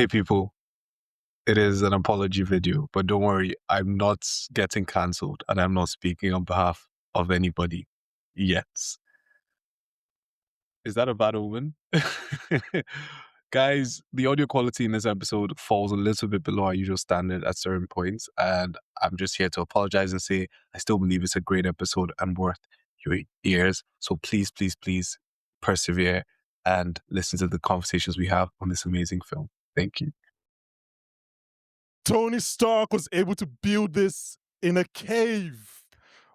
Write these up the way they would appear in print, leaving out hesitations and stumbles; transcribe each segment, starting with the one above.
Hey people, it is an apology video, but don't worry, I'm not getting cancelled and I'm not speaking on behalf of anybody yet. Is that a bad omen? Guys, the audio quality in this episode falls a little bit below our usual standard at certain points, and I'm just here to apologize and say I still believe it's a great episode and worth your ears. So please, please, please persevere and listen to the conversations we have on this amazing film. Thank you. Tony Stark was able to build this in a cave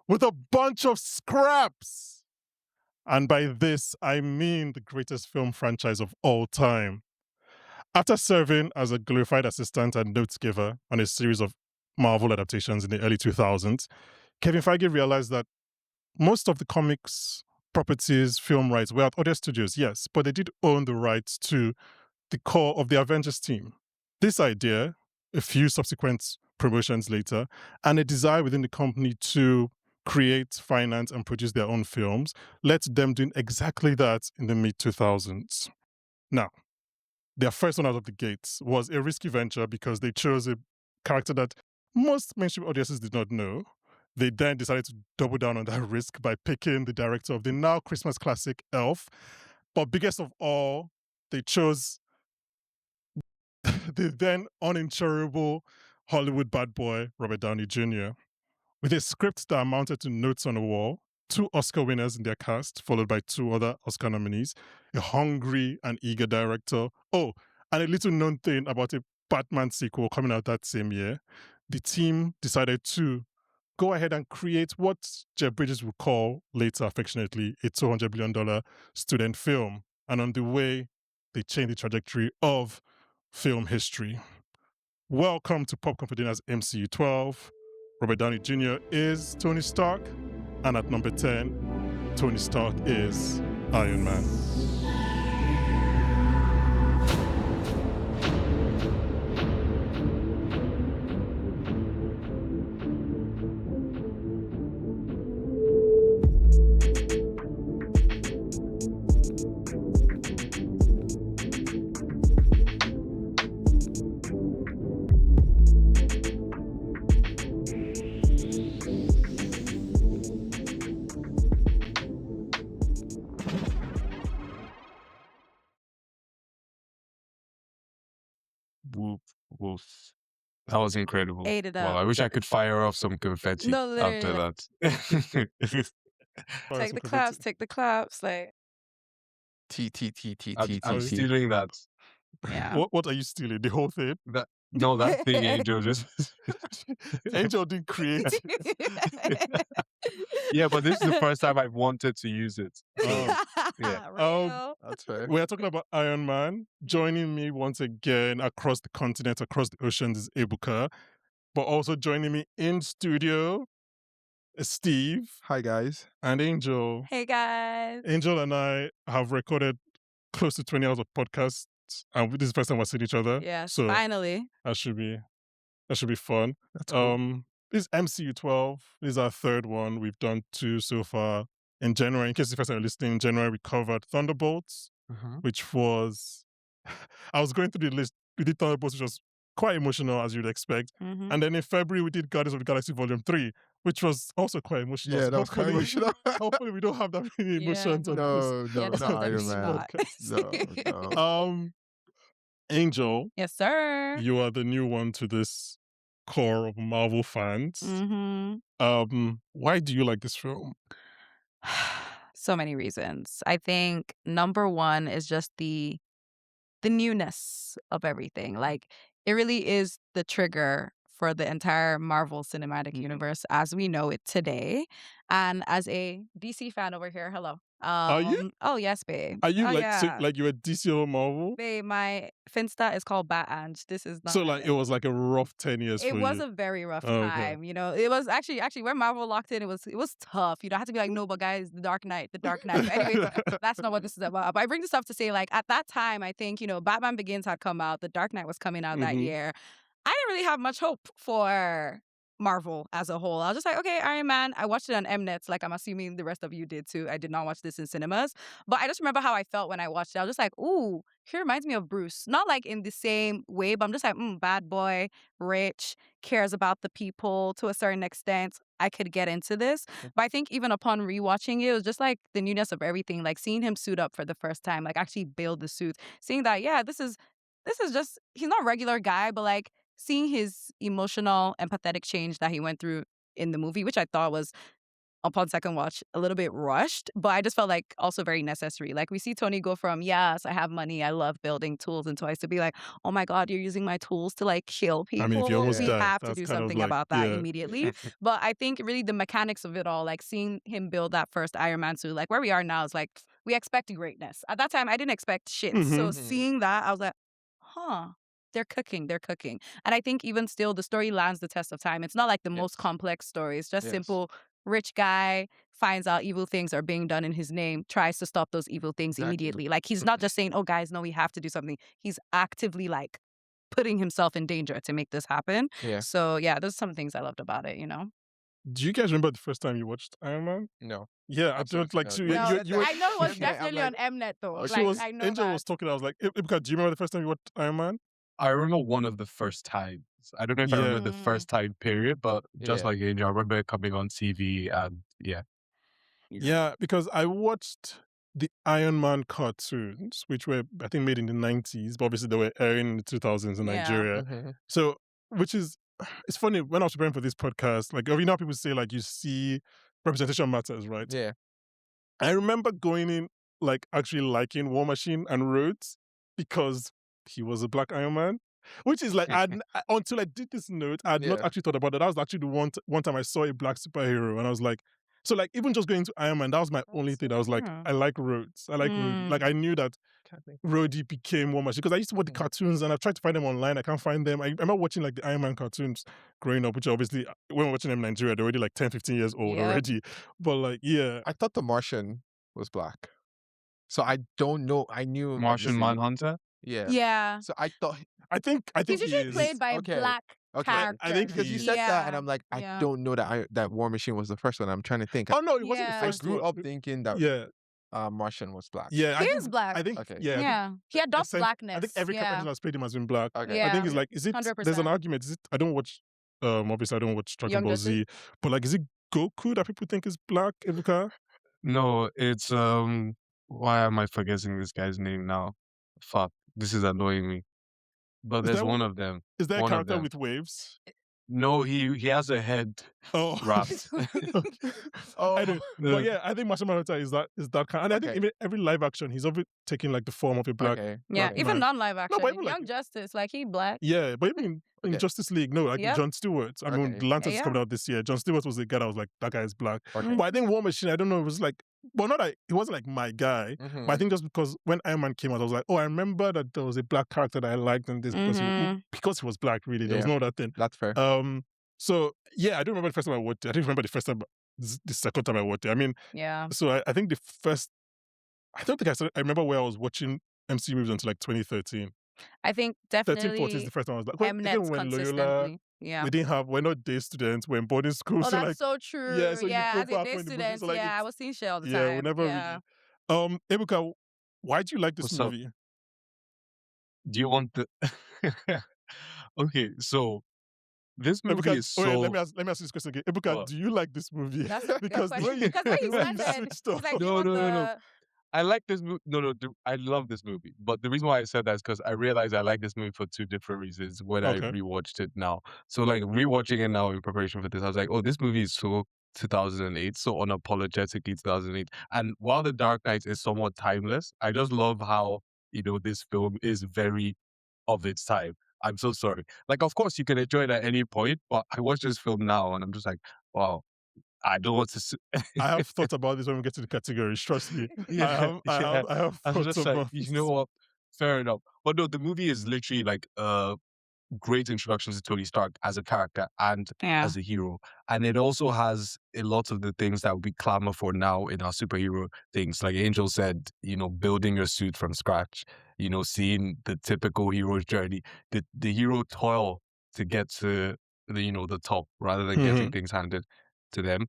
with a bunch of scraps. And by this, I mean the greatest film franchise of all time. After serving as a glorified assistant and notes giver on a series of Marvel adaptations in the early 2000s, Kevin Feige realized that most of the comics, properties, film rights were at other studios, yes, but they did own the rights to the core of the Avengers team. This idea, a few subsequent promotions later, and a desire within the company to create, finance, and produce their own films led to them doing exactly that in the mid-2000s. Now, their first one out of the gates was a risky venture because they chose a character that most mainstream audiences did not know. They then decided to double down on that risk by picking the director of the now Christmas classic Elf. But biggest of all, they chose the then uninsurable Hollywood bad boy, Robert Downey Jr. With a script that amounted to notes on a wall, 2 Oscar winners in their cast, followed by 2 other Oscar nominees, a hungry and eager director. Oh, and a little known thing about a Batman sequel coming out that same year. The team decided to go ahead and create what Jeff Bridges would call later affectionately a $200 billion student film. And on the way, they changed the trajectory of film history. Welcome to Popcorn for Dinner's MCU 12. Robert Downey Jr. is Tony Stark, and at number 10, Tony Stark is Iron Man. Woof, woof. That was incredible. Ate it Well, up. I wish I could fire off some confetti No, after literally. that. Take the claps, take the claps. Like, I'm stealing that. yeah. What are you stealing? The whole thing? No, that thing Angel just... Angel didn't create. Yeah, but this is the first time I've wanted to use it. Yeah. Real. That's fair. We're talking about Iron Man. Joining me once again across the continent, across the oceans is Ebuka. But also joining me in studio is Steve Hi, guys. and Angel. Hey guys. Angel and I have recorded close to 20 hours of podcasts, and this is the first time we're seeing each other. Yes, So finally. that should be fun. That's cool. This is MCU 12. This is our third one. We've done 2 so far. In January, in case the first time you're listening, in January we covered Thunderbolts, which was... I was going through the list. We did Thunderbolts, which was quite emotional, as you'd expect. Mhm. And then in February, we did Guardians of the Galaxy Volume 3, which was also quite emotional. Yeah, So that was quite emotional. hopefully we don't have that many Yeah. emotions on No, Yeah, this not was Iron actually Man. not. No. Angel, Yes, sir. you are the new one to this core of Marvel fans. Mm-hmm. Why do you like this film? So many reasons. I think number one is just the newness of everything. Like, it really is the trigger for the entire Marvel Cinematic Universe as we know it today. And as a DC fan over here, hello. Are you? Oh, yes, babe. Are you Oh, like yeah. like you're a DC or Marvel? Babe, my Finsta is called Bat-Ange. This is not... So like it was like a rough 10 years for It you. was a very rough Okay. time, you know. It was actually when Marvel locked in, it was tough. You know, I had to be like, no, but guys, the Dark Knight. But anyway, that's not what this is about. But I bring this up to say, like, at that time, I think, you know, Batman Begins had come out, the Dark Knight was coming out that Mhm. year. I didn't really have much hope for Marvel as a whole. I was just like, okay, Iron Man. I watched it on Mnet, like I'm assuming the rest of you did too. I did not watch this in cinemas, but I just remember how I felt when I watched it. I was just like, ooh, he reminds me of Bruce. Not like in the same way, but I'm just like, bad boy, rich, cares about the people to a certain extent. I could get into this. But I think even upon rewatching it, it was just like the newness of everything. Like seeing him suit up for the first time, like actually build the suit, seeing that, yeah, this is just, he's not a regular guy, but like seeing his emotional, empathetic change that he went through in the movie, which I thought was, upon second watch, a little bit rushed, but I just felt like also very necessary. Like we see Tony go from, yes, I have money, I love building tools and toys, to be like, oh my God, you're using my tools to like kill people. I mean, if you almost we die, have to that's do kind of something like, about that yeah. immediately. But I think really the mechanics of it all, like seeing him build that first Iron Man suit, like where we are now is like, we expect greatness. At that time, I didn't expect shit. So seeing that, I was like, huh. They're cooking. And I think even still, the story lands the test of time. It's not like the most complex story. It's just simple, rich guy finds out evil things are being done in his name, tries to stop those evil things immediately. Like he's not just saying, oh, guys, no, we have to do something. He's actively like putting himself in danger to make this happen. Yeah. So yeah, those are some things I loved about it, you know? Do you guys remember the first time you watched Iron Man? No. Yeah, I don't Absolutely like. not. So No, you were, I know it was Okay, I'm definitely like- on Mnet though. she was, I know Angel that. was talking. I was like, Ebuka, do you remember the first time you watched Iron Man? I remember one of the first times. I don't know if I Yeah. remember the first time period, but just Yeah. like Angel, I remember it coming on TV and Yeah, because I watched the Iron Man cartoons, which were, I think, made in the 90s, but obviously they were airing in the 2000s in Yeah. Nigeria. Mhm. So, which is, it's funny, when I was preparing for this podcast, like, you know how people say, like, you see representation matters, right? Yeah. I remember going in, like, actually liking War Machine and Rhodes because he was a black Iron Man. Which is like, until I did this note, I had not Yeah. actually thought about it. That was actually the one time I saw a black superhero, and I was like, so like, even just going to Iron Man, that was my only thing. I was like, true. I like Rhodes. I like Rhodey. Like, I knew that Can't think. Rhodey became War Machine, because I used to watch the cartoons, and I've tried to find them online. I can't find them. I remember watching like the Iron Man cartoons growing up, which obviously, when we're watching them in Nigeria, they're already like 10, 15 years old Yep. already. But like, yeah. I thought the Martian was black. So I don't know. I knew Martian obviously- Manhunter. Yeah. Yeah. So I thought I think He's he usually is. played by Okay. a black Okay. character. I think because you he said that, Yeah, and I'm like, yeah. I don't know that that War Machine was the first one. I'm trying to think. Oh no, it wasn't the Yeah. I first grew one. up thinking that Yeah, Martian was black. yeah. He I is think, black. I think, Okay. yeah. I think Yeah. He adopts blackness. I think every cartoon that's played him has been black. Okay. Yeah. I think it's like, is it? There's an 100%. argument. Is it? I don't watch. Obviously, I don't watch Dragon Young Ball Justice? Z. But like, is it Goku that people think is black? Ebuka? No, it's why am I forgetting this guy's name now? Fuck, this is annoying me. But Is there's that one of them. Is there a One of character them. with waves? No, he has a head Oh, wrapped. Oh. I know. But yeah, I think Martian Manhunter is that kind. And I think Okay. even every live action, he's always taking like the form of a black. Okay. Yeah, black even man. non-live action. but even, like- Young Justice, like he black. Yeah, but even in Okay. Justice League, no, like Yep. John Stewart. I mean, Okay. Lanterns Yeah, is coming out this year. John Stewart was the guy that was like, that guy is black. Okay. But I think War Machine, I don't know, it was like, well, not like, he wasn't like my guy. Mhm. But I think just because when Iron Man came out, I was like, oh, I remember that there was a black character that I liked in this because he was black, really. There was Yeah. no other thing. That's fair. So yeah, I don't remember the first time I watched it. I didn't remember the first time, the second time I watched it. I mean, Yeah. so I think the first, I don't think I remember where I was watching MCU movies until like 2013. I think 13, definitely 14 is the first time I was like, well, Mnet's even when Loyola, consistently. Yeah. we're not day students, we're in boarding school. Oh, so that's like, so true. yeah, so you yeah, go as a back day when the movie- student, so, like, yeah, I it's- was seeing shit all the yeah, time. we never yeah. really. Ebuka, why do you like this What's up? movie? Do you want the? Okay, so this movie Ebuka, is wait, so. let me ask you this question again. Ebuka, What? do you like this movie? That's a good because the way question. you, Because when you the way said you that, switched He's off. like, No, you want no, no, no. the- I like this movie. No, I love this movie. But the reason why I said that is because I realized I like this movie for two different reasons when Okay. I rewatched it now. So like rewatching it now in preparation for this, I was like, oh, this movie is so 2008, so unapologetically 2008. And while The Dark Knight is somewhat timeless, I just love how, this film is very of its time. I'm so sorry. Like, of course, you can enjoy it at any point, but I watch this film now and I'm just like, wow, I don't want to. I have thought about this when we get to the categories. Trust me. I have I was thought just about like, you know what? Fair enough. But no, the movie is literally like a great introduction to Tony Stark as a character and Yeah. as a hero. And it also has a lot of the things that we clamor for now in our superhero things. Like Angel said, building your suit from scratch, seeing the typical hero's journey, the hero toil to get to the top rather than getting Mhm. things handed to them.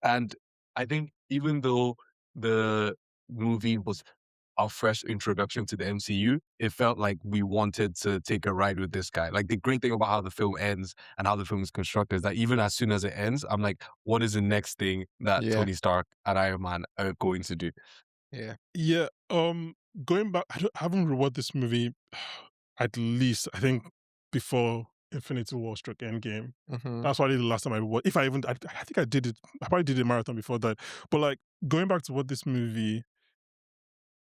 And I think even though the movie was our fresh introduction to the MCU, it felt like we wanted to take a ride with this guy. Like the great thing about how the film ends and how the film is constructed is that even as soon as it ends, I'm like, what is the next thing that Yeah. Tony Stark and Iron Man are going to do? Yeah. Yeah. Going back, I haven't rewatched this movie at least I think before Infinity War struck Endgame. Mm-hmm. That's probably the last time I watched. If I even, I think I did it. I probably did a marathon before that. But like going back to what this movie,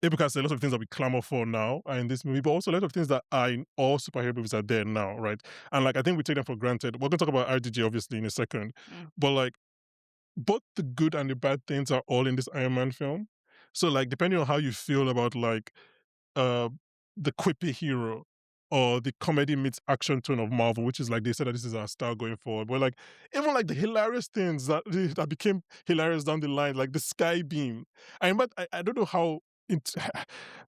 because a lot of things that we clamor for now are in this movie, but also a lot of things that are in all superhero movies are there now, right? And like I think we take them for granted. We're gonna talk about RDJ obviously in a second, but like both the good and the bad things are all in this Iron Man film. So like depending on how you feel about like uh the quippy hero or the comedy meets action tone of Marvel, which is like they said that this is our style going forward. But like even like the hilarious things that became hilarious down the line, like the sky beam. I don't know how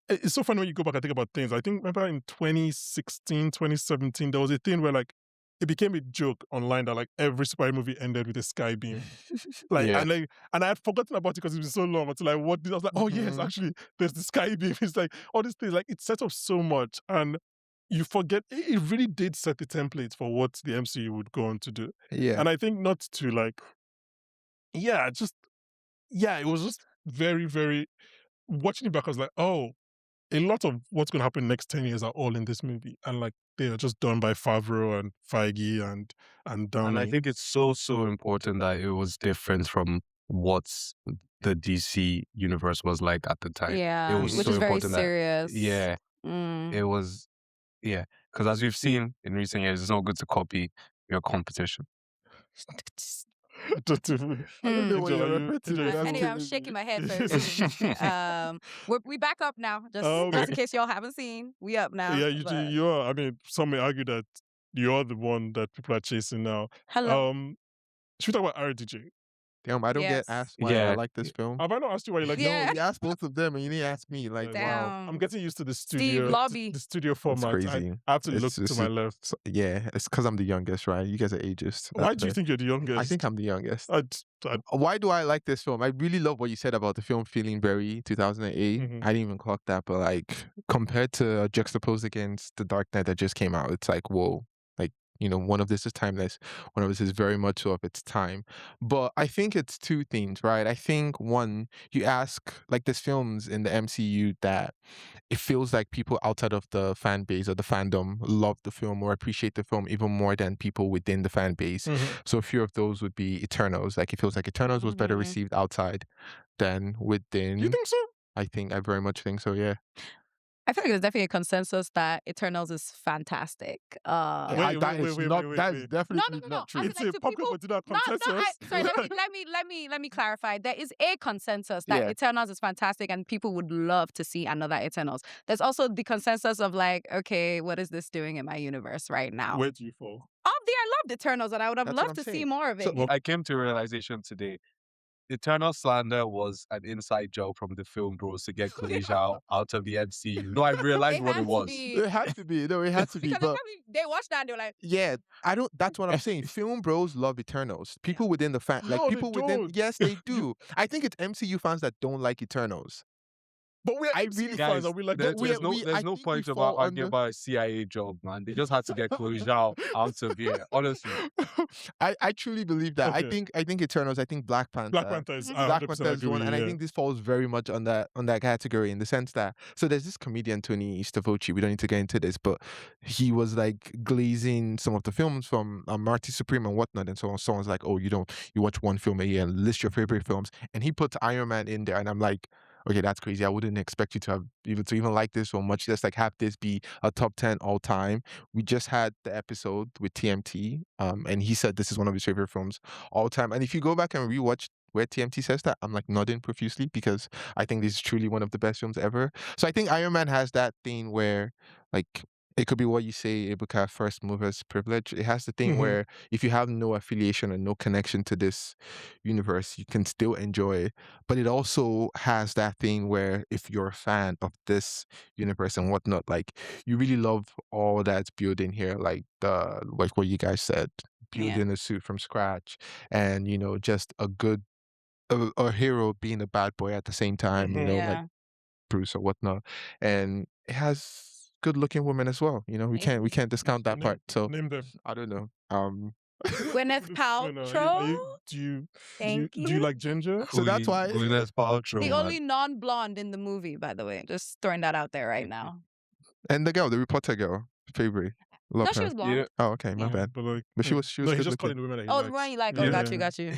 it's so funny when you go back and think about things. I think remember in 2016, 2017, there was a thing where like it became a joke online that like every superhero movie ended with a sky beam. Like, Yeah. and I had forgotten about it because it was so long until I watched it. I was like, oh yes, Mhm. actually, there's the sky beam. It's like all these things. Like it sets up so much, and you forget it really did set the template for what the MCU would go on to do. Yeah. And I think not to like, yeah, just it was just very, very watching it back. I was like, oh, a lot of what's going to happen next 10 years are all in this movie, and like they are just done by Favreau and Feige and Downey. And I think it's so important that it was different from what the DC universe was like at the time. Yeah, It was which so is very important that serious. yeah, Mm. it was because as we've seen in recent years, it's not good to copy your competition. Don't even- I don't know what Angel, you're are you- referring to. Angel, you That's Anyway, I'm killing shaking me. my head first. We back up now, just Oh, just okay. in case y'all haven't seen. We up now. Yeah, but- you are. I mean, some may argue that you're the one that people are chasing now. Hello. Should we talk about RDJ? Damn, I don't Yes. get asked why I Yeah. like this film. Have I not asked you why you like? Yeah. No, you asked both of them and you didn't ask me. Like, wow. Damn. I'm getting used to the Steve, studio, lobby. the studio It's format. crazy. I have to It's- look to my left. Yeah, it's because I'm the youngest, right? You guys are ageist. Why That's do you it. think you're the youngest? I think I'm the youngest. I- Why do I like this film? I really love what you said about the film feeling very 2008. Mhm. I didn't even clock that, but like compared to juxtaposed against The Dark Knight that just came out, it's like, whoa. Like, one of this is timeless. One of this is very much so of its time. But I think it's two things, right? I think one, you ask, like there's films in the MCU that it feels like people outside of the fan base or the fandom love the film or appreciate the film even more than people within the fan base. Mhm. So a few of those would be Eternals. Like it feels like Eternals was better Mhm. received outside than within. You think so? I very much think so, yeah. I feel like there's definitely a consensus that Eternals is fantastic. Wait, That is wait, not wait, that wait. is definitely No. not true. I mean, It's like, a to popular people- but not consensus. Sorry, let me clarify. There is a consensus that Yeah. Eternals is fantastic and people would love to see another Eternals. There's also the consensus of like, okay, what is this doing in my universe right now? Where do you fall? Obviously, I loved Eternals and I would have That's what loved I'm to see saying. more of it. So I came to a realization today. Eternal Slander was an inside joke from the film bros to get Khaleesi out of the MCU. No, I realized what had it to was. be. It had to be. No, it had to be. Because But they watched that and they were like, yeah, that's what I'm saying. Film bros love Eternals. People within the fan, like No, they people within, don't. yes, they do. I think it's MCU fans that don't like Eternals. But we are I MCU really- fans and we like There- that. there's no, I there's no think point we about fall arguing under- about a CIA job, man. They just had to get Khaleesi out of here. Honestly, I truly believe that. Okay. I think Eternals. I think Black Panther. Black Panther is I Black 100% Panther is agree one, with and you, I think this falls very much on that category in the sense that there's this comedian Tony Stavocci. We don't need to get into this, but he was like glazing some of the films from Marty Supreme and whatnot, and so on. Someone's like, "Oh, you watch one film a year and list your favorite films," and he puts Iron Man in there, and I'm like, okay, that's crazy. I wouldn't expect you to have even like this so much. Just like have this be a top 10 all time. We just had the episode with TMT, and he said this is one of his favorite films all time. And if you go back and rewatch where TMT says that, I'm like nodding profusely because I think this is truly one of the best films ever. So I think Iron Man has that thing where like It could be what you say, Ebuka, first movers privilege. It has the thing Mhm. where if you have no affiliation and no connection to this universe, you can still enjoy it. But it also has that thing where if you're a fan of this universe and whatnot, like you really love all that's built in here, like what you guys said, Yeah. building a suit from scratch, and just a hero being a bad boy at the same time, Mhm. like Yeah. Bruce or whatnot, and it has good-looking women as well. We can't discount that Name, part. So name them. I don't know. Gwyneth No, no. Paltrow. Do Thank you you. like ginger? So that's Queen why. Gwyneth Paltrow, The man. only non-blonde in the movie, by the way. Just throwing that out there right now. And the girl, the reporter girl, favorite, love No, she her. was blonde. Oh, okay, my Yeah. bad. But like, But she yeah. was No, good he's just calling looking. the women that he Oh, likes. the one you like. Oh, Yeah. got you, got you.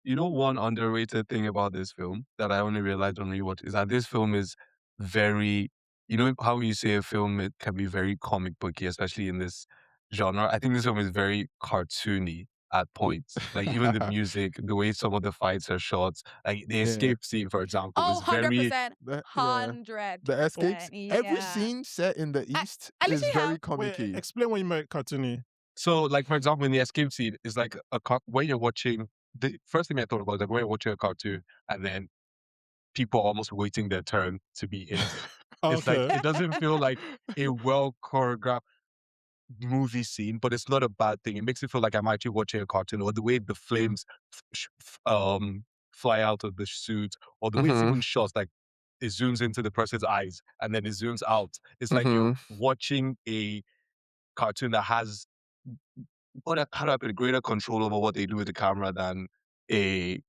You know, one underrated thing about this film that I only realized on rewatch is that this film is very, you know how you say a film it can be very comic booky, especially in this genre. I think this film is very cartoony at points. Like even the music, the way some of the fights are shot, like the Yeah. escape scene, for example, Oh, is very 100%. Yeah. 100%. The escapes. Every Yeah. scene set in the East at is least you very have- Wait, comic-y. explain what you meant cartoony. So, like for example, in the escape scene, it's like when you're watching. The first thing I thought about is like when you're watching a cartoon and then people are almost waiting their turn to be hit. It's like Okay. it doesn't feel like a well choreographed movie scene, but it's not a bad thing. It makes it feel like I'm actually watching a cartoon, or the way the flames fly out of the suit, or the way it's Mhm. even shot, like it zooms into the person's eyes and then it zooms out. It's like you're watching a cartoon that has how do I put it, greater control over what they do with the camera than a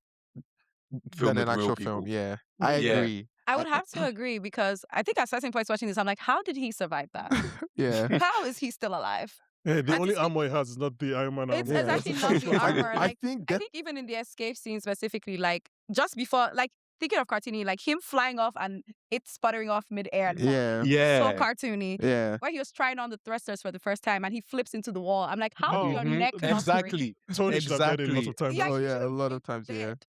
film Than with an real actual people. film. Yeah, I Yeah. agree. I would have to agree because I think at certain points watching this, I'm like, how did he survive that? Yeah. How is he still alive? Yeah, the And only to see- armor he has is not the Iron Man armor. It's Yeah. actually not the armor. I Like, think I that think even in the escape scene specifically, like just before, like thinking of cartoony, like him flying off and it sputtering off midair. And yeah. Yeah. So cartoony. Yeah. Where he was trying on the thrusters for the first time and he flips into the wall. I'm like, how Oh, did your Mhm. neck not break? Exactly. Tony should have died a lot Exactly. of times. Yeah, Oh he yeah, a should've lot been of times. Yeah. dead.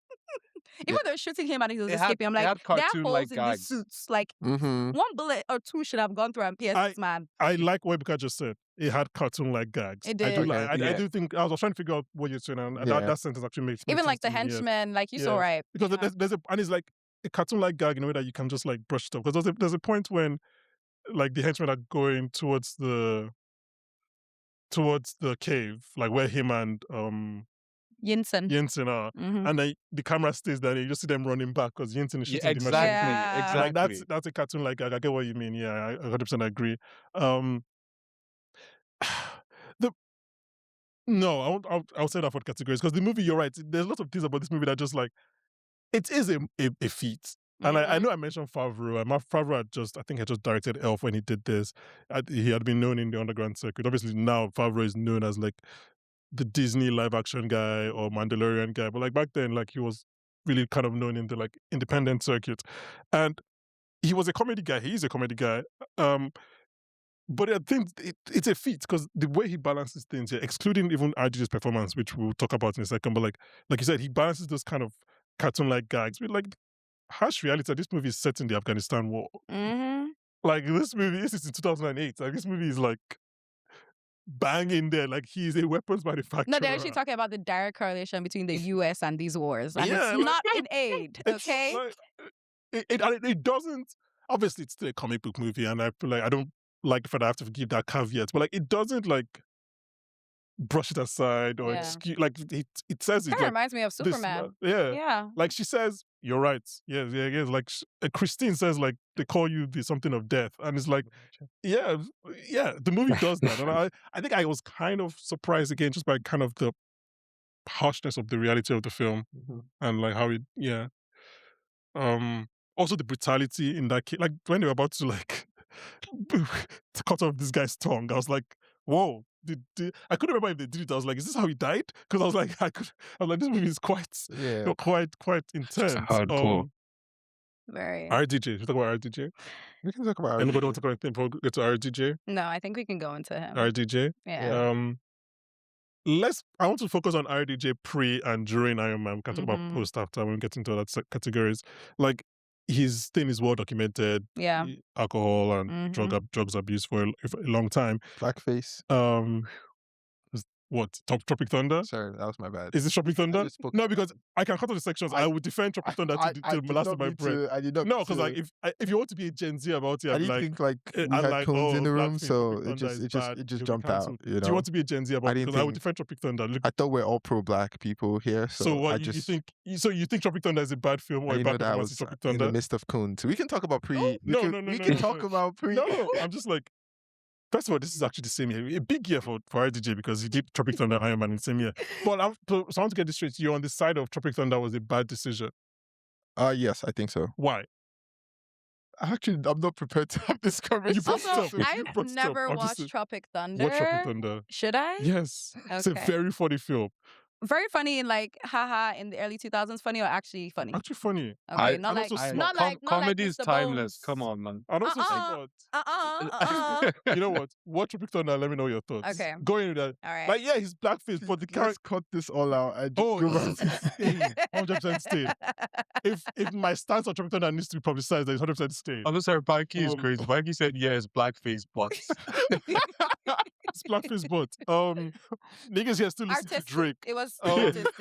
Even though shooting him and he was It had- escaping, I'm it like, had there are cartoon-like holes in these gags. suits. Like, Mm-hmm. one bullet or two should have gone through and pierced this man. I like what Ebuka just said. It had cartoon-like gags. It I do did. like. Okay. I Yeah. do think I was trying to figure out what you're saying, and Yeah. that sentence actually makes Even like the sense to me, yes. henchmen, like you saw, Yes. right? Because Yeah. there's and it's like a cartoon-like gag in a way that you can just like brush it off. Because there's a point when like the henchmen are going towards the cave, like where him and Yinsen. Jensen are, Mhm. and then the camera stays there, and you just see them running back because Jensen is Yeah, shooting the machine. exactly. Yeah. Exactly. Like that's a cartoon like gag. I get what you mean. Yeah, I 100% agree. No, I'll say that for categories because the movie, you're right. There's lots of things about this movie that just like it is a feat. And I know I mentioned Favreau, and Favreau I think had just directed Elf when he did this. He had been known in the underground circuit. Obviously now Favreau is known as like the Disney live action guy or Mandalorian guy, but like back then, like he was really kind of known in the like independent circuit, and he was a comedy guy. He is a comedy guy. But I think it's a feat because the way he balances things here, excluding even RG's performance, which we'll talk about in a second, but like you said, he balances those kind of cartoon-like gags with like harsh reality. This movie is set in the Afghanistan war. Mm-hmm. Like this is in 2008. Like this movie is like bang in there. Like he's a weapons manufacturer. No, they're actually talking about the direct correlation between the US and these wars. And Yeah, it's like- not in aid, It's okay? like, it doesn't. Obviously, it's still a comic book movie, and I feel like I don't like the fact I have to give that caveat. But like, it doesn't like brush it aside or Yeah. excuse. Like it says it Kind of like reminds me of this, Superman. yeah. Yeah. Like she says, you're right. Yeah. Like Christine says, like they call you the something of death, and it's like, yeah. The movie does that, and I think I was kind of surprised again just by kind of the harshness of the reality of the film and like how it, yeah. Also the brutality in that case, like when they were about to like to cut off this guy's tongue, I was like, whoa. I couldn't remember if they did it. I was like, is this how he died? Because I was like, this movie is quite intense. hardcore. Very. RDJ. Should we talk about RDJ? We can talk about Anybody want to talk about anything before we get to RDJ? No, I think we can go into him. RDJ. Yeah. I want to focus on RDJ pre and during Iron Man. We can talk about Mhm. post after when we get into other categories. Like, his thing is well documented. Yeah. Alcohol and drugs abuse for a long time. Blackface. What? Tropic Thunder? Sorry, that was my bad. Is it Tropic Thunder? just spoke No, about because I can cut off the sections. I would defend Tropic Thunder till the last of my breath. I did not. No, because like if you want to be a Gen Z about it, I I'd be didn't like, think like we I'm had like, cones in the room, Blackface, so Tropic Thunder is bad, it just you'll be jumped out. cancelled. You know? Do you want to be a Gen Z about it? didn't Because I would think- defend Tropic Thunder. Look, I thought we're all pro black people here, so what I you just think? So you think Tropic Thunder is a bad film or a you know bad that I performance was in Tropic in Thunder? the midst of cones. We can talk about pre. No, we can talk about pre. No, I'm just like, first of all, this is actually the same year. A big year for RDJ because he did Tropic Thunder and Iron Man in the same year. But so I want to get this straight. You're on the side of Tropic Thunder was a bad decision. Yes, I think so. Why? Actually, I'm not prepared to have this conversation. brought Also, it up. I've brought it up. never I'm just watched saying, Tropic Thunder. Watch Tropic Thunder. Should I? Yes. It's a Okay. very funny film. Very funny in like haha in the early 2000s. Funny or actually funny? Actually funny. Okay, and not like also not smart. like Comedy is Mr. timeless. Bones. Come on, man. And also Uh-uh. smart. You know what? Watch Tropic Thunder and let me know your thoughts. Okay. Go in with that. All right. Like, yeah, he's blackface, but the character. Let's cut this all out. And Oh, go back. it's staying. 100% staying. If my stance on Tropic Thunder needs to be publicized, then it's 100% staying. I'm sorry, Banky is Um, crazy. Banky said, yeah, it's blackface, but It's blackface, but niggas here still listen to Artistic. Drake. It was Um, artistic.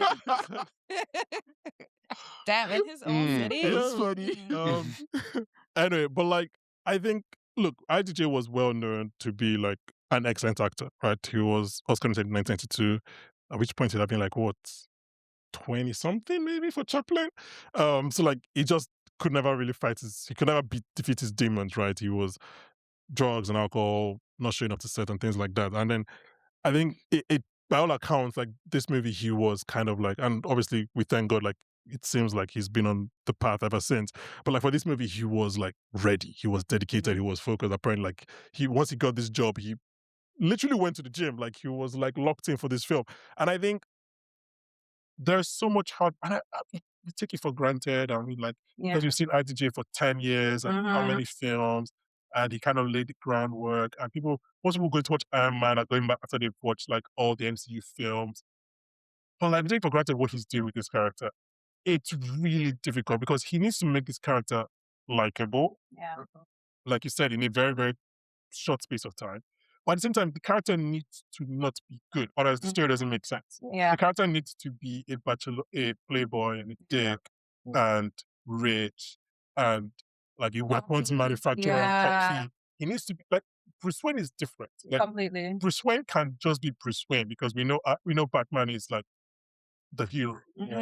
Damn, in his own city. It's funny. Anyway, but like, I think, look, IDJ was well known to be like an excellent actor, right? He was Oscar nominated in 1992, at which point he'd have been like, what, 20 something maybe for Chaplin? So like, he just could never really he could never defeat his demons, right? He was drugs and alcohol, not showing up to set and things like that. And then I think it by all accounts, like this movie, he was kind of like, and obviously we thank God, like it seems like he's been on the path ever since. But like for this movie, he was like ready, he was dedicated, he was focused. Apparently, like once he got this job, he literally went to the gym, like he was like locked in for this film. And I think there's so much hard, and we take it for granted. I mean, like because you've seen IDJ for 10 years and how many films. And he kind of laid the groundwork. And most people going to watch Iron Man are going back after they've watched like all the MCU films. But like, take for granted what he's doing with this character. It's really difficult because he needs to make this character likable. Yeah. Like you said, in a very, very short space of time. But at the same time, the character needs to not be good, otherwise the story doesn't make sense. Yeah. The character needs to be a bachelor, a playboy, and a dick, and rich, and like a weapons manufacturer, cocky. He needs to be like Bruce Wayne is different. Like, Completely. Bruce Wayne can't just be Bruce Wayne because we know Batman is like the hero,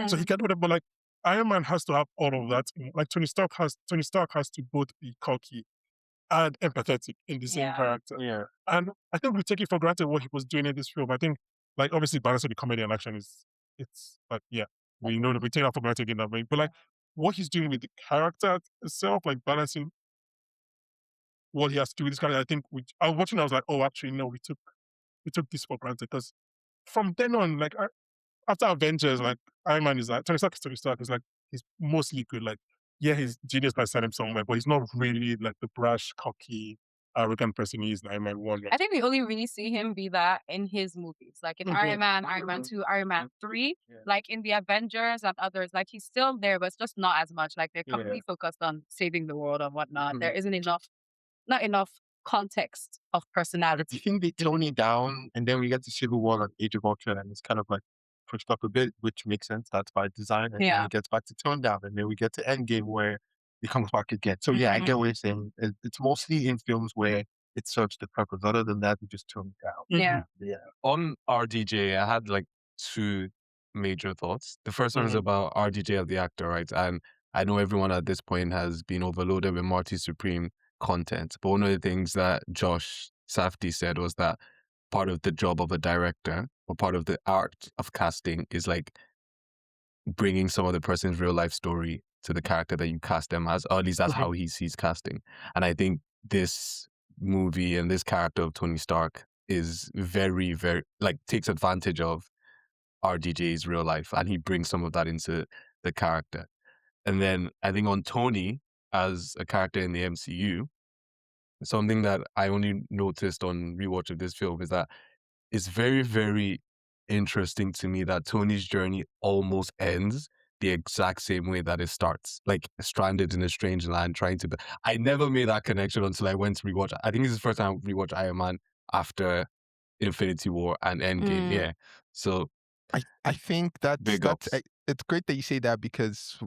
so he can do whatever. But like Iron Man has to have all of that. Like Tony Stark has to both be cocky and empathetic in the same character. yeah. And I think we take it for granted what he was doing in this film. I think like obviously balancing the comedy and action it's like we know that we take that for granted in that way. But like what he's doing with the character itself, like balancing what he has to do with this character, I think I was watching, I was like, oh, actually, no, we took this for granted. Because from then on, like after Avengers, like Iron Man is like Tony Stark. Is like he's mostly good. Like he's genius by sending him somewhere, but he's not really like the brash, cocky, arrogant person he is in Iron Man 1. I think we only really see him be that in his movies, like in Iron Man, Iron Man 2, Iron Man 3, like in the Avengers and others. Like he's still there, but it's just not as much. Like they're completely focused on saving the world and whatnot. There isn't not enough context of personality. I think they tone it down, and then we get to Civil War and Age of Ultron, and it's kind of like pushed up a bit, which makes sense. That's by design. And then it gets back to tone down, and then we get to Endgame where it comes back again. So yeah, I get what you're saying. It's mostly in films where it serves the purpose. Other than that, we just tone it down. Yeah. On RDJ, I had like two major thoughts. The first one is about RDJ as the actor, right? And I know everyone at this point has been overloaded with Marty Supreme content, but one of the things that Josh Safdie said was that part of the job of a director or part of the art of casting is like bringing some of the person's real life story to the character that you cast them as, or at least that's how he sees casting. And I think this movie and this character of Tony Stark is very, very, like, takes advantage of RDJ's real life, and he brings some of that into the character. And then I think on Tony as a character in the MCU, something that I only noticed on rewatch of this film is that it's very, very interesting to me that Tony's journey almost ends the exact same way that it starts, like stranded in a strange land trying to. I never made that connection until I went to rewatch. I think this is the first time I rewatched Iron Man after Infinity War and Endgame. Yeah, so I think big ups. it's great that you say that, because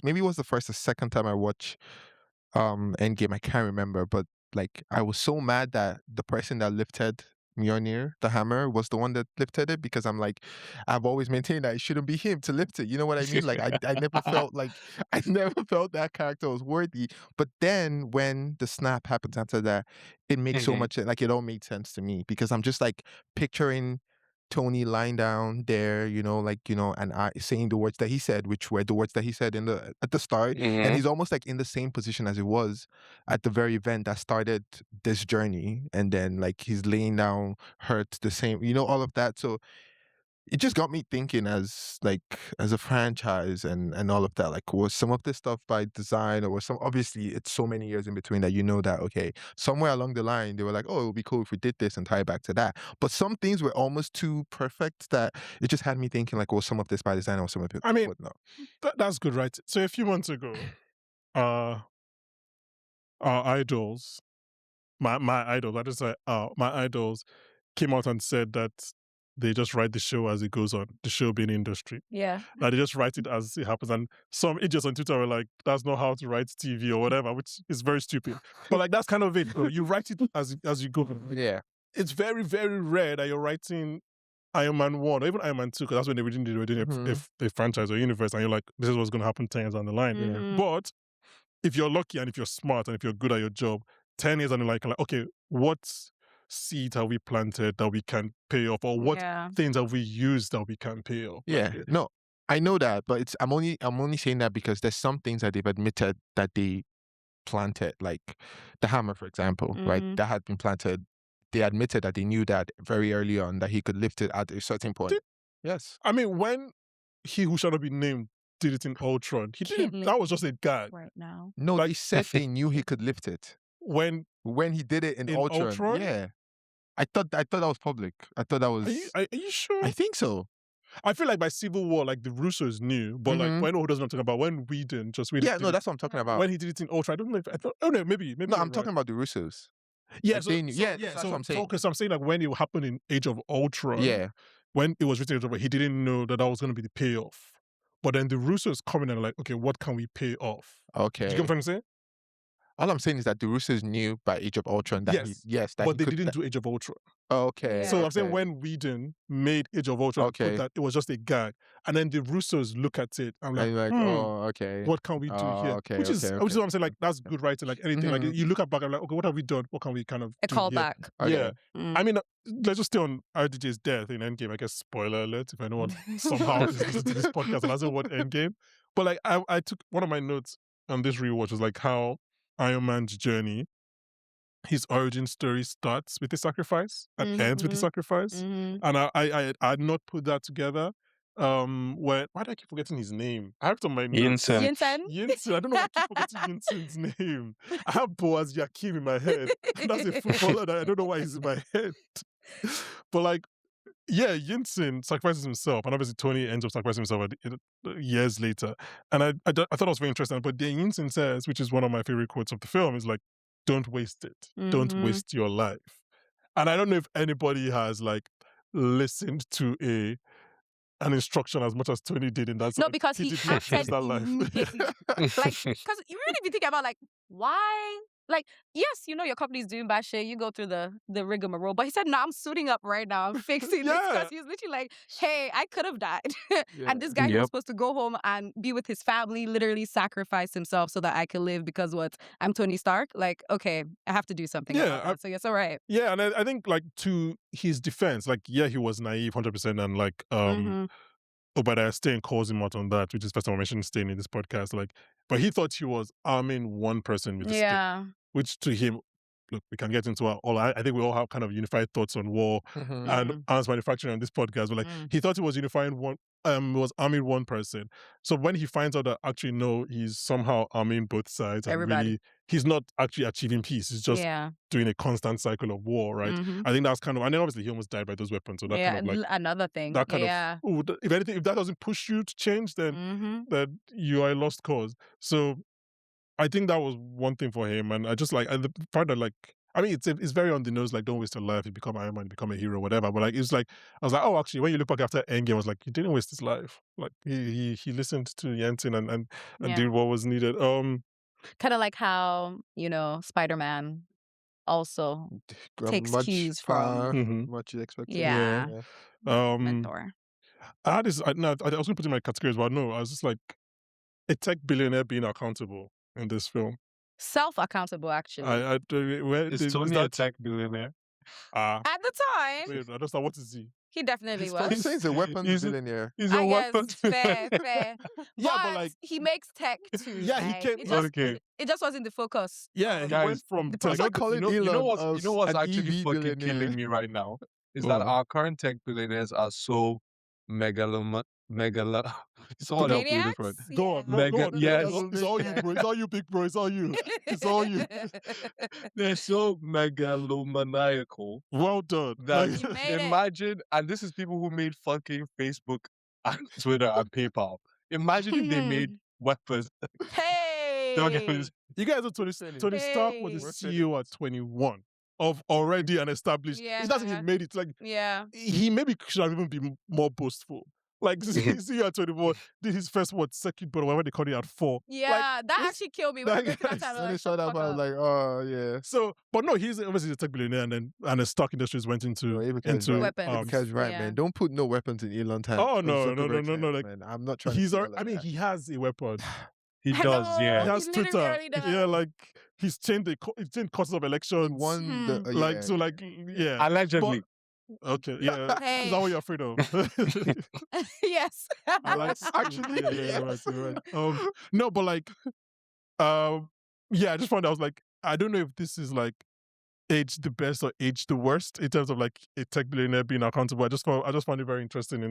maybe it was the first or second time I watched Endgame, I can't remember, but like I was so mad that the person that lifted Mjolnir, the hammer, was the one that lifted it, because I'm like, I've always maintained that it shouldn't be him to lift it. You know what I mean? Like I never felt like I never felt that character was worthy. But then when the snap happens after that, it makes so much, like it all made sense to me, because I'm just like picturing Tony lying down there, and I saying the words that he said, which were the words that he said at the start, and he's almost like in the same position as he was at the very event that started this journey, and then like he's laying down, hurt, the same, all of that. So it just got me thinking, as a franchise and all of that, like, was some of this stuff by design, or was some, obviously it's so many years in between that that, okay, somewhere along the line they were like, oh, it would be cool if we did this and tie it back to that, but some things were almost too perfect that it just had me thinking, like, was some of this by design, or some of it I mean, not. that's good, right? So a few months ago, our idols, my idols, I just say, my idols came out and said that they just write the show as it goes on, the show being industry. Yeah. Like they just write it as it happens. And some idiots on Twitter were like, that's not how to write TV or whatever, which is very stupid. But like, that's kind of it, bro. You write it as you go. Yeah. It's very, very rare that you're writing Iron Man 1 or even Iron Man 2, because that's when they were doing a franchise or universe, and you're like, this is what's going to happen 10 years down the line. But if you're lucky and if you're smart and if you're good at your job, 10 years down the line, like, okay, what seeds have we planted that we can pay off, or what things have we used that we can pay off? Yeah, no, I know that, but I'm only saying that because there's some things that they've admitted that they planted, like the hammer, for example, right? That had been planted. They admitted that they knew that very early on that he could lift it at a certain point. Yes. I mean, when He Who Shall Not Be Named did it in Ultron, he didn't. That was just a gag. Right now. No, they said they knew he could lift it when he did it in Ultron. Yeah. I thought that was public. I thought that was. Are you sure? I think so. I feel like by Civil War, like the Russos knew, but like, I know who doesn't know what I'm talking about. When Whedon just really. Yeah, no, that's what I'm talking about. When he did it in Ultron, I don't know if I thought. Oh no, maybe. No, I'm talking about the Russos. Yeah, like so, they knew. so That's what I'm saying. So I'm saying, like, when it happened in Age of Ultron, Yeah. when it was written in Age of Ultron, he didn't know that was going to be the payoff. But then the Russos come in and are like, okay, what can we pay off? Okay. Do you get what I'm saying? All I'm saying is that the Russos knew by Age of Ultron that but they didn't do Age of Ultron. Okay. So I'm saying when Whedon made Age of Ultron, that it was just a gag, and then the Russos look at it and like, oh, okay, what can we do here? Okay, which is what I'm saying. Like, that's good writing. Like anything, like you look at back and like, okay, what have we done? What can we kind of do callback? Yeah. I mean, let's just stay on RDJ's death in Endgame. I guess spoiler alert if anyone somehow is listening to this podcast and hasn't watched Endgame. But like, I took one of my notes on this rewatch was like how Iron Man's journey, his origin story starts with the sacrifice and ends with the sacrifice. And I had not put that together. Why do I keep forgetting his name? I have it on my notes. Yinsen. I don't know why I keep forgetting Yinsen's name. I have Boaz Yakim in my head. That's a footballer that I don't know why he's in my head. But like, yeah, Yinsen sacrifices himself, and obviously Tony ends up sacrificing himself years later. And I thought it was very interesting. But then Yinsen says, which is one of my favorite quotes of the film, is like, don't waste it. Don't waste your life. And I don't know if anybody has like listened to an instruction as much as Tony did in that. No, because he acted that life. Like, because you really be thinking about like, why? Like, yes, you know your company's doing bad shit. You go through the rigmarole. But he said, no, I'm suiting up right now. I'm fixing this. Because he's literally like, hey, I could have died. And this guy who was supposed to go home and be with his family literally sacrificed himself so that I could live because I'm Tony Stark. Like, okay, I have to do something about that. So yes, all right. Yeah, and I think like to his defense, like, yeah, he was naive 100% and like, Obadiah Stane calls him out on that, which is first time I mentioned Stane in this podcast. Like, but he thought he was arming one person with a stick, which to him look, we can get into all. I think we all have kind of unified thoughts on war and arms manufacturing on this podcast. But like, he thought he was unifying was arming one person. So when he finds out that actually no, he's somehow arming both sides, and Everybody. really he's not actually achieving peace. He's just doing a constant cycle of war, right? I think that's kind of, and then obviously he almost died by those weapons. So that kind of like another thing. that kind of, if anything, if that doesn't push you to change, then then you are a lost cause. So I think that was one thing for him, and I just like, and the part that like, I mean, it's very on the nose, like, don't waste your life, you become Iron Man, become a hero, whatever. But like, it's like, I was like, oh, actually, when you look back after Endgame, I was like, he didn't waste his life. Like, he listened to Jensen and did what was needed. Kind of like how, Spider-Man also takes cues from. what you expect. Mentor. I had this, I was going to put in my categories, but no, I was just like, a tech billionaire being accountable in this film. Self-accountable, actually. Is Tony a tech billionaire? At the time. Wait, I don't know, what is he? He definitely was. He's saying he's a weapons billionaire. He's a weapons. Fair. But like, he makes tech too. Yeah, he came. It just wasn't the focus. Yeah, he went from. You know what's actually fucking killing me right now is that our current tech billionaires are so someone help me with this word. Go on. It's all you, bro. It's all you, big bro. It's all you. It's all you. They're so megalomaniacal. Well done. That imagine, and this is people who made fucking Facebook and Twitter and PayPal. Imagine if they made weapons. Hey! You guys are Tony Stark was the CEO at 21. Of already an established. It doesn't even made it. Like, he maybe should have even been more boastful. Like, see at 24, did his first circuit board, or whatever they call it, at 4. Yeah, like, that actually killed me. When they showed up, I was like, oh yeah. So, but no, he's obviously a tech billionaire, and the stock industries went into weapons. Because right, man, don't put no weapons in Elon's hand. Oh no. Like, man, I'm not trying. He has a weapon. He does, yeah. He has Twitter. Yeah, like he's changed courses of elections. He won allegedly. Okay, yeah. Hey. Is that what you're afraid of? Yes. Actually, yeah, right. No, but like, I just found I was like, I don't know if this is like age the best or age the worst in terms of like a tech billionaire being accountable. I just found it very interesting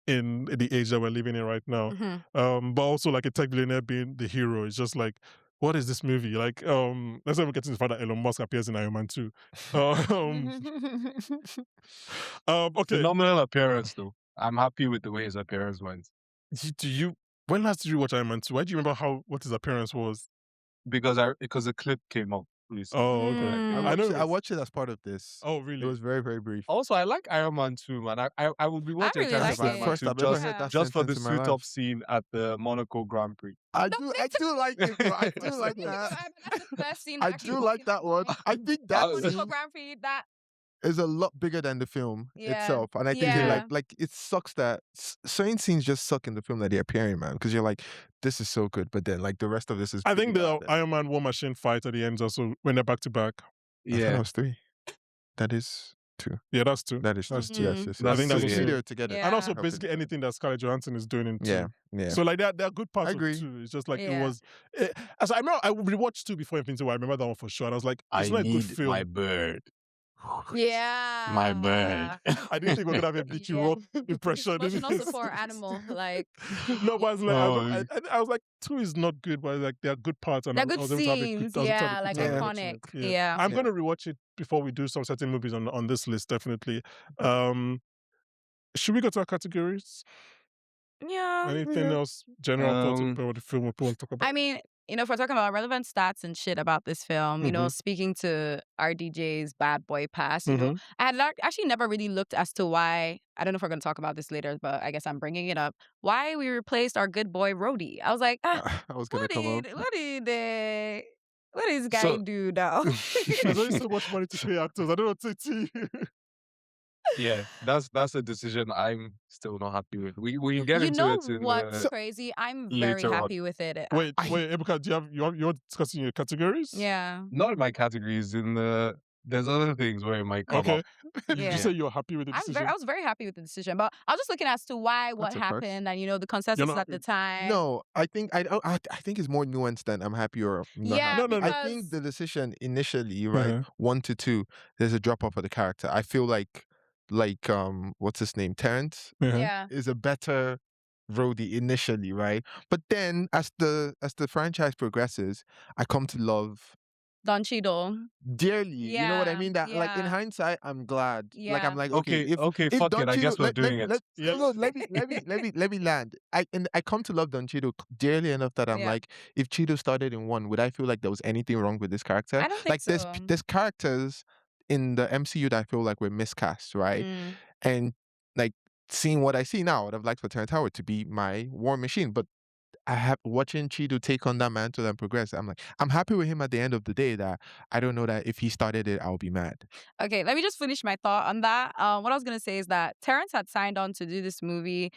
in the age that we're living in right now. But also like a tech billionaire being the hero. It's just like, what is this movie? Like, let's not even get into the fact that Elon Musk appears in Iron Man 2. Okay. Phenomenal appearance though. I'm happy with the way his appearance went. When last did you watch Iron Man 2? Why do you remember what his appearance was? Because a clip came up. Oh, okay. I watched it as part of this. Oh, really? It was very, very brief. Also, I like Iron Man 2, man. I will be watching really like Iron Man 2 just for the suit-up scene at the Monaco Grand Prix. I do like it, bro. I do like that. That's the best scene. I do like that one. I think that Monaco Grand Prix, that is a lot bigger than the film itself, and I think like it sucks that certain scenes just suck in the film that they're appearing, man. Because you're like, this is so good, but then like the rest of this is. I think the Iron Man War Machine fight at the end also when they're back to back. I think that was 3. That is 2. Yeah, that's 2. That is 2. That's 2. Yes. I think that's 2 together. And also basically anything that Scarlett Johansson is doing in 2. Yeah. So like there are good parts I agree. of 2. It's just like it was. As I remember, I rewatched 2 before Infinity War. I remember that one for sure. And I was like, it's not a good film. My bird. Yeah. My bird. I didn't think we were going to have a Dickie Rock impression. Emotional support animal. Like. No, but I was like, 2 is not good, but like there are good parts. And they're good scenes. Like iconic. Yeah. I'm going to rewatch it before we do some certain movies on this list, definitely. Should we go to our categories? Yeah. Anything else? General thoughts about the film we want to talk about? I mean, if we're talking about relevant stats and shit about this film, speaking to RDJ's bad boy past, I had actually never really looked as to why, I don't know if we're going to talk about this later, but I guess I'm bringing it up, why we replaced our good boy Rhodey. I was like, I was going to come up. What did this guy do now? There's only so much money to pay actors. I don't know what to say to you. Yeah, that's a decision I'm still not happy with. We can get into it. What's crazy? I'm very happy with it. Wait, Ebuka, you're discussing your categories? Yeah. Not in my categories, in the there's other things where it might come Okay. up. Did you Yeah. say you're happy with the decision? I was very happy with the decision, but I was just looking as to why, what That's a first. happened, and the consensus not at the time. No, I think I think it's more nuanced than I'm happy or not Yeah, happy. No, no. I think because the decision initially, right, Uh-huh. 1 to 2, there's a drop off of the character. I feel like what's his name, Terrence Uh-huh. yeah, is a better Rhodey initially, right? But then as the franchise progresses, I come to love Don Cheadle. dearly. You know what I Yeah, mean? That like in yeah. hindsight, I'm glad. Like I'm Yeah. like, Okay, okay, if fuck Don it. I Cheadle, guess we're doing it. Yeah. no, let me land. I come to love Don Cheadle dearly enough that I'm Yeah. like, if Cheadle started in 1, would I feel like there was anything wrong with this character? I don't think Like so. there's characters in the MCU that I feel like were miscast, right? Mm. And like seeing what I see now, I would have liked for Terrence Howard to be my War Machine, but I have watching Cheadle take on that mantle and progress. I'm like, I'm happy with him at the end of the day. That I don't know that if he started it, I'll be mad. Okay, let me just finish my thought on that. What I was gonna say is that Terrence had signed on to do this movie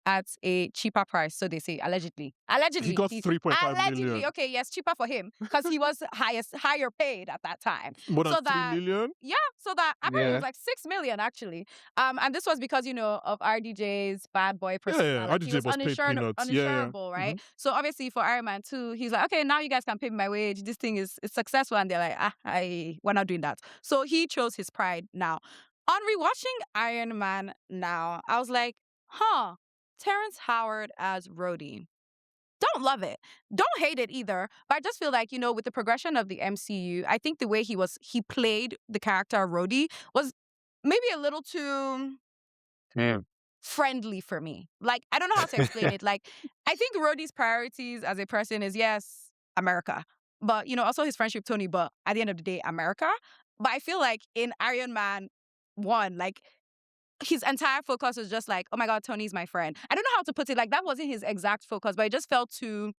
at a cheaper price, so they say allegedly. He got 3.5 allegedly. million. Okay, yes, cheaper for him because he was higher paid at that time. More than So 3 that- million? Yeah, so that I believe it Yeah. was like 6 million actually. And this was because of RDJ's bad boy personality. RDJ He was was paid peanuts. Yeah, yeah. uninsurable, right? So obviously for Iron Man 2, he's like, okay, now you guys can pay me my wage. This thing is successful, and they're like, we're not doing that. So he chose his pride now. On rewatching Iron Man now, I was like, Terrence Howard as Rhodey. Don't love it. Don't hate it either. But I just feel like, with the progression of the MCU, I think the way he played the character Rhodey was maybe a little too friendly for me. Like, I don't know how to explain it. Like, I think Rhodey's priorities as a person is, yes, America. But, also his friendship, Tony, but at the end of the day, America. But I feel like in Iron Man 1, like, his entire focus was just like, oh my God, Tony's my friend. I don't know how to put it. Like, that wasn't his exact focus, but it just felt too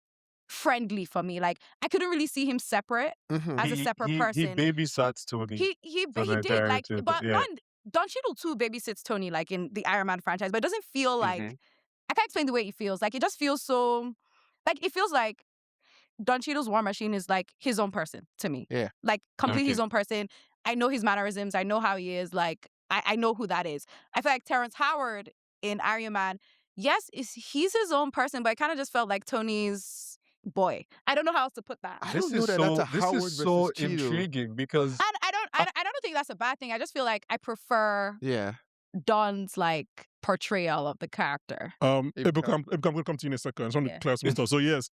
friendly for me. Like, I couldn't really see him separate as a separate person. He babysat Tony. He for the did, like, entirety of but it, yeah. Don Cheadle too babysits Tony, like in the Iron Man franchise, but it doesn't feel like, I can't explain the way it feels. Like, it just feels so, like, it feels like Don Cheadle's War Machine is like his own person to me. Yeah. Like, completely his Okay. own person. I know his mannerisms. I know how he is. Like, I know who that is. I feel like Terrence Howard in Iron Man, yes, he's his own person, but I kind of just felt like Tony's boy. I don't know how else to put that. I This don't know is that so that's a this Howard is so versus Cheadle. intriguing because And I don't think that's a bad thing. I just feel like I prefer Yeah. Don's like portrayal of the character. Ebuka, Ebuka. I'm going to come to you in a second. I just want to Yeah. clear some stuff. So yes,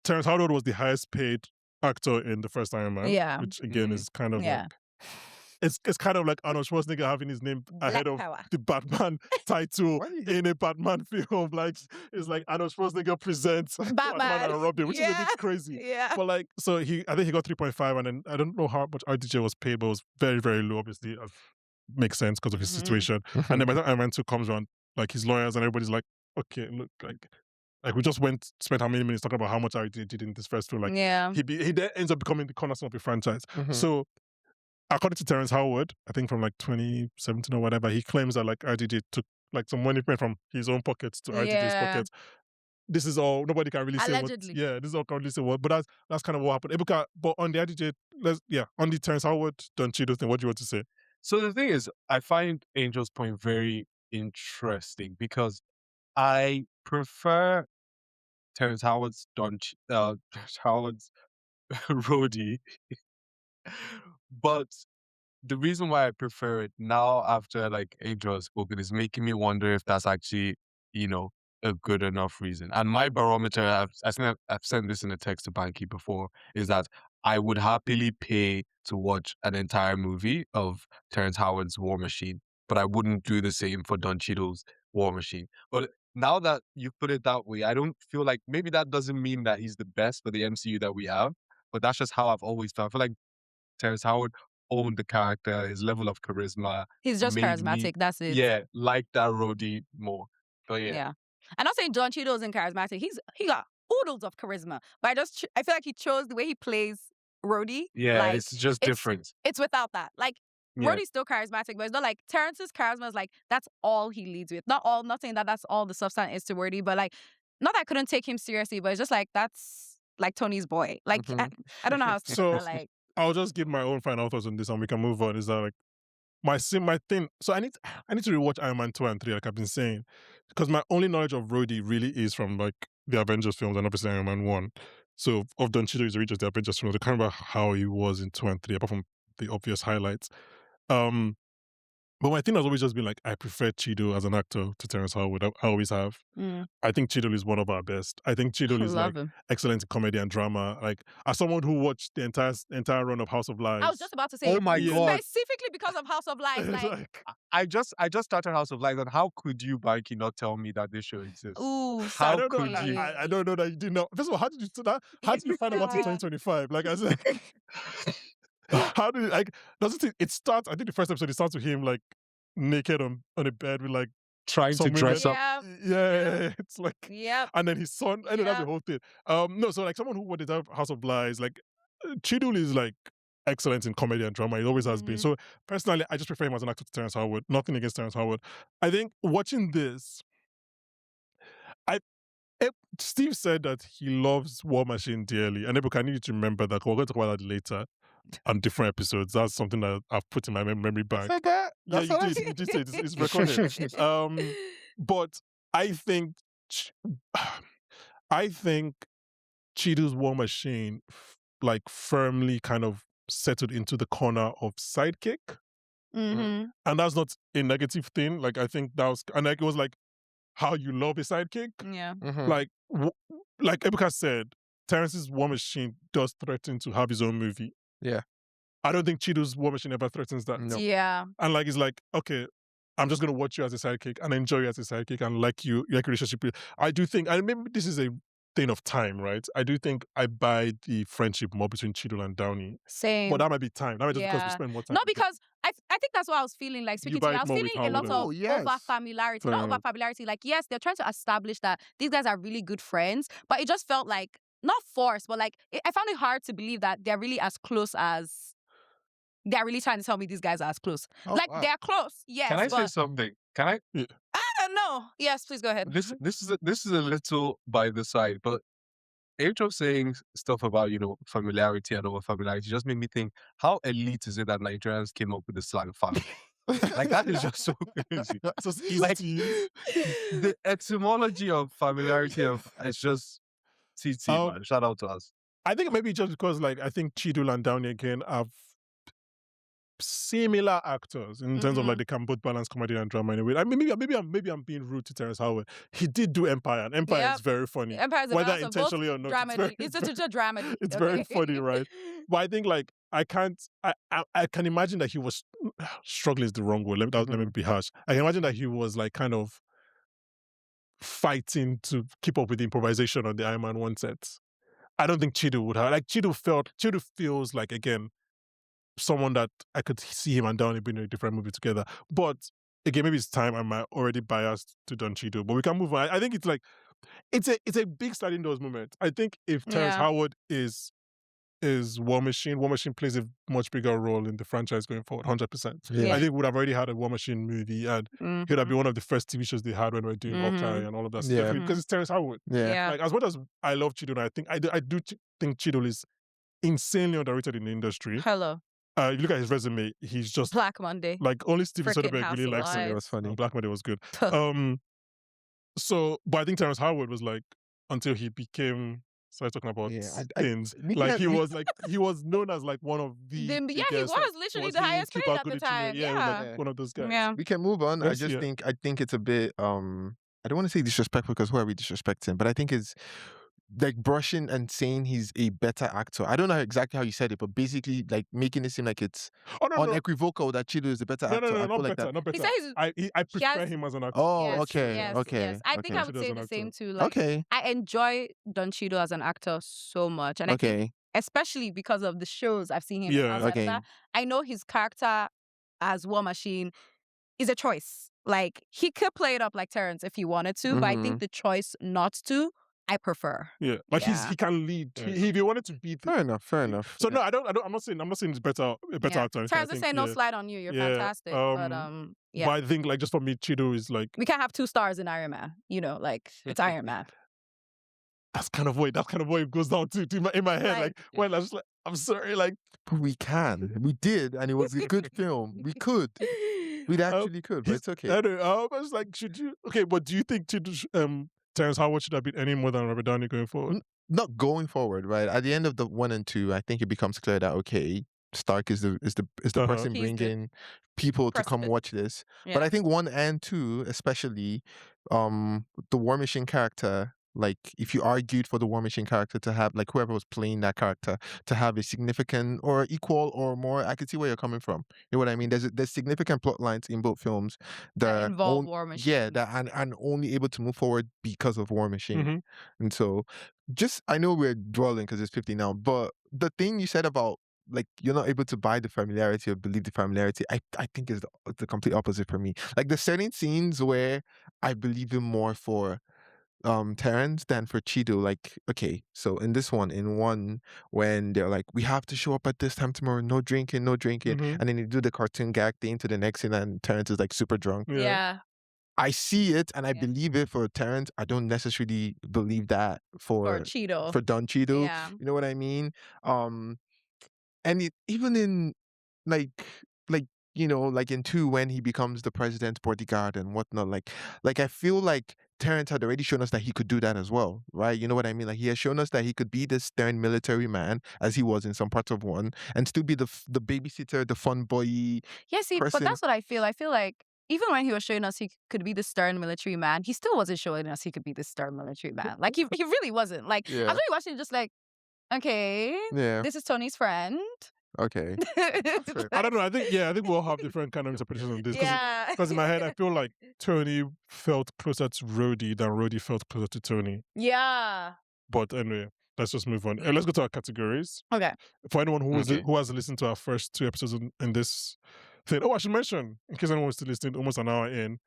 Terrence Howard was the highest paid actor in the first Iron Man. Yeah. Which again is kind of Yeah. like it's kind of like Arnold Schwarzenegger having his name ahead Black of power. the Batman title Why do you- in a Batman film. Like it's like Arnold Schwarzenegger presents Batman and Robin, which is a Yeah. bit crazy. Yeah. But like, so I think he got 3.5, and then I don't know how much RDJ was paid, but it was very, very low. Obviously, makes sense because of his Mhm. situation. And then by the time Iron Man 2 comes around, like his lawyers and everybody's like, okay, look, like we just spent how many minutes talking about how much RDJ did in this first film. Like Yeah. he then ends up becoming the cornerstone of the franchise. Mhm. So according to Terrence Howard, I think from like 2017 or whatever, he claims that like RDJ took like some money from his own pockets to RDJ's Yeah. pockets. This is all, nobody can really say what. Allegedly. Yeah, this is all can really say what. But that's kind of what happened. Ebuka, but on the RDJ, on the Terrence Howard, Don Cheadle thing, what do you want to say? So the thing is, I find Angel's point very interesting because I prefer Terrence Howard's Terrence Howard's Rhodey, but the reason why I prefer it now after like Angel has spoken is making me wonder if that's actually a good enough reason. And my barometer, I've sent this in a text to Banky before, is that I would happily pay to watch an entire movie of Terrence Howard's War Machine, but I wouldn't do the same for Don Cheadle's War Machine. But now that you put it that way, I don't feel like maybe that doesn't mean that he's the best for the MCU that we have, but that's just how I've always felt. I feel like Terrence Howard owned the character, his level of charisma. He's just made charismatic. me- That's it. Yeah, like that Rhodey more. But Yeah. I'm not saying Don Cheadle isn't charismatic. He got oodles of charisma. But I feel like he chose the way he plays Rhodey. Yeah, like, it's just different. It's without that. Like, Yeah. Rhodey's still charismatic, but it's not like Terrence's charisma is like, that's all he leads with. Not saying that that's all the substance is to Rhodey, but like, not that I couldn't take him seriously, but it's just like, that's like Tony's boy. Like, Mhm. I don't know how to So- say that. Like, I'll just give my own final thoughts on this, and we can move on. Is that like my thing? So I need to rewatch Iron Man 2 and 3, like I've been saying, because my only knowledge of Rhodey really is from like the Avengers films and obviously Iron Man 1. So of Don Cheadle is really just the Avengers films. I can't remember how he was in 2 and 3, apart from the obvious highlights. But my thing has always just been like, I prefer Cheadle as an actor to Terrence Howard. I always have. I think Cheadle is one of our best. I think Cheadle is like excellent in comedy and drama. Like, as someone who watched the entire run of House of Lies. I was just about to say, Oh my God. specifically because of House of Lies. Like, I just started House of Lies, and how could you, Banky, not tell me that this show exists? ooh, I How don't know. could you? I don't know that you did not. First of all, how did you do that? How did you find about it in 2025? Like, I said, how did it starts? I think the first episode it starts with him like naked on a bed with like Trying to some dress women. up. Yeah, it's like, Yep. and then his son. I know that's the whole thing. No, so like someone who would have House of Lies, like Cheadle is like excellent in comedy and drama. He always has been. So personally, I just prefer him as an actor to Terrence Howard. Nothing against Terrence Howard. I think watching this, Steve said that he loves War Machine dearly, and Ebuka, I need you to remember that. We're going to talk about that later on different episodes. That's something that I've put in my memory bank. Said that? Yeah, That's what you did. You did say it. It's recorded. But I think, Cheadle's War Machine like firmly kind of settled into the corner of sidekick, and that's not a negative thing. Like I think that was, and like it was like how you love a sidekick. Yeah. Like Ebuka said, Terrence's War Machine does threaten to have his own movie. Yeah. I don't think Cheadle's War Machine ever threatens that. No. Yeah. And like, it's like, okay, I'm just going to watch you as a sidekick and enjoy you as a sidekick and like you, like a relationship. I do think, and maybe this is a thing of time, right? I do think I buy the friendship more between Cheadle and Downey. Same. But that might be time. That might just because we spend more time. No, because I think that's what I was feeling like speaking to you. I was feeling a lot of over familiarity. Not over familiarity. Like, yes, they're trying to establish that these guys are really good friends, but it just felt like, not forced, but like, I found it hard to believe that they're really as close as, they're really trying to tell me these guys are as close. They're close, yes. Can I say something? Can I? Yeah. I don't know. Yes, please go ahead. This is a little by the side, but Angel saying stuff about, familiarity and over familiarity just made me think, how elite is it that Nigerians came up with the slang family? Like, that is just so crazy. So it's easy Like, to use. the etymology of familiarity it's just TT, man. Shout out to us. I think maybe just because, like, I think Cheadle and Downey again have similar actors in terms of like they can both balance comedy and drama in a way. I mean, maybe I'm being rude to Terrence Howard. He did do Empire, and Empire is very funny. Empire is whether intentionally or not. It's a dramedy. It's very funny, right? But I think like I can imagine that he was struggling is the wrong word. Let me be harsh. I can imagine that he was like kind of fighting to keep up with the improvisation on the Iron Man 1 set. I don't think Cheadle would have. Like Cheadle feels like, again, someone that I could see him and Downey being in a different movie together. But again, maybe it's time. I'm already biased to Don Cheadle, but we can move on. I think it's like it's a big sliding doors moment. I think if Terrence Howard is War Machine plays a much bigger role in the franchise going forward, 100%. Yeah. I think we would have already had a War Machine movie, and he would have been one of the first TV shows they had when we were doing Hawkeye and all of that stuff. Because it's Terrence Howard. Yeah. Like, as much as I love Cheadle, I do think Cheadle is insanely underrated in the industry. Hello. If you look at his resume, he's just Black Monday. like only Steven Frickin' Soderbergh House really of likes him. Lies. It was funny. Black Monday was good. So, but I think Terrence Howard was like, until he became started talking about things. He was known as like one of the he was literally the highest paid at the time. He was like one of those guys. Yeah. We can move on. Yes, I think it's a bit I don't want to say disrespectful because who are we disrespecting? But I think it's like brushing and saying he's a better actor. I don't know exactly how you said it, but basically like making it seem like it's unequivocal that Cheadle is a better actor. No, not better. He says I prefer him as an actor. Oh, yes, okay. Yes. I think I would say the same too. Like, okay. I enjoy Don Cheadle as an actor so much. And I think, especially because of the shows I've seen him in outside of that, I know his character as War Machine is a choice. Like, he could play it up like Terrence if he wanted to, but I think the choice not to, I prefer. Yeah, like he can lead. If he wanted to be, fair enough. So no, I'm not saying he's a better actor. Terrence is saying no slide on you. You're fantastic. But But I think like just for me, Cheadle is like, we can't have 2 stars in Iron Man. Like, it's Iron Man. that's kind of what it goes down to in my head. Right. Like when I was like, I'm sorry, like But we did, and it was a good film. We could. We actually could, but it's okay. I don't know. I was like, should you? Okay, but do you think Terrence Howard should have been any more than Robert Downey going forward? Not going forward, right? At the end of the 1 and 2, I think it becomes clear that okay, Stark is the person He's the bringing people to come precedent. watch this. But Yeah. I think 1 and 2, especially, the War Machine character. Like, if you argued for the War Machine character to have, like, whoever was playing that character to have a significant or equal or more, I could see where you're coming from. You know what I mean? There's significant plot lines in both films That that involve War Machine. yeah, that and only able to move forward because of War Machine. Mhm. And so, just I know we're dwelling because it's 50 now, but the thing you said about like you're not able to buy the familiarity or believe the familiarity, I think is the complete opposite for me. Like there's certain scenes where I believe him more for Terrence than for Cheeto. Like, okay, so in one when they're like, we have to show up at this time tomorrow, no drinking, Mhm. and then you do the cartoon gag thing to the next scene and Terrence is like super drunk. Yeah. I see it and I Yeah. believe it for Terrence. I don't necessarily believe that For for Cheeto. Don Cheadle. Yeah. You know what I mean? And even in like like in 2 when he becomes the president's bodyguard and whatnot, like I feel like Terrence had already shown us that he could do that as well, right? You know what I mean? Like he has shown us that he could be this stern military man as he was in some parts of 1 and still be the babysitter, the fun boy. Yeah, see, but person. that's what I feel. I feel like even when he was showing us he could be the stern military man, he still wasn't showing us he could be the stern military man. Like he really wasn't. Like I Yeah. was really watching it just like, okay, Yeah. this is Tony's friend. Okay. Fair. I don't know. I think we all have different kind of interpretations of this. Yeah. Because in my head, I feel like Tony felt closer to Rhodey than Rhodey felt closer to Tony. Yeah. But anyway, let's just move on. Let's go to our categories. Okay. For anyone who Okay. who has listened to our first 2 episodes in this thing, I should mention, in case anyone wants to listen, almost an hour in.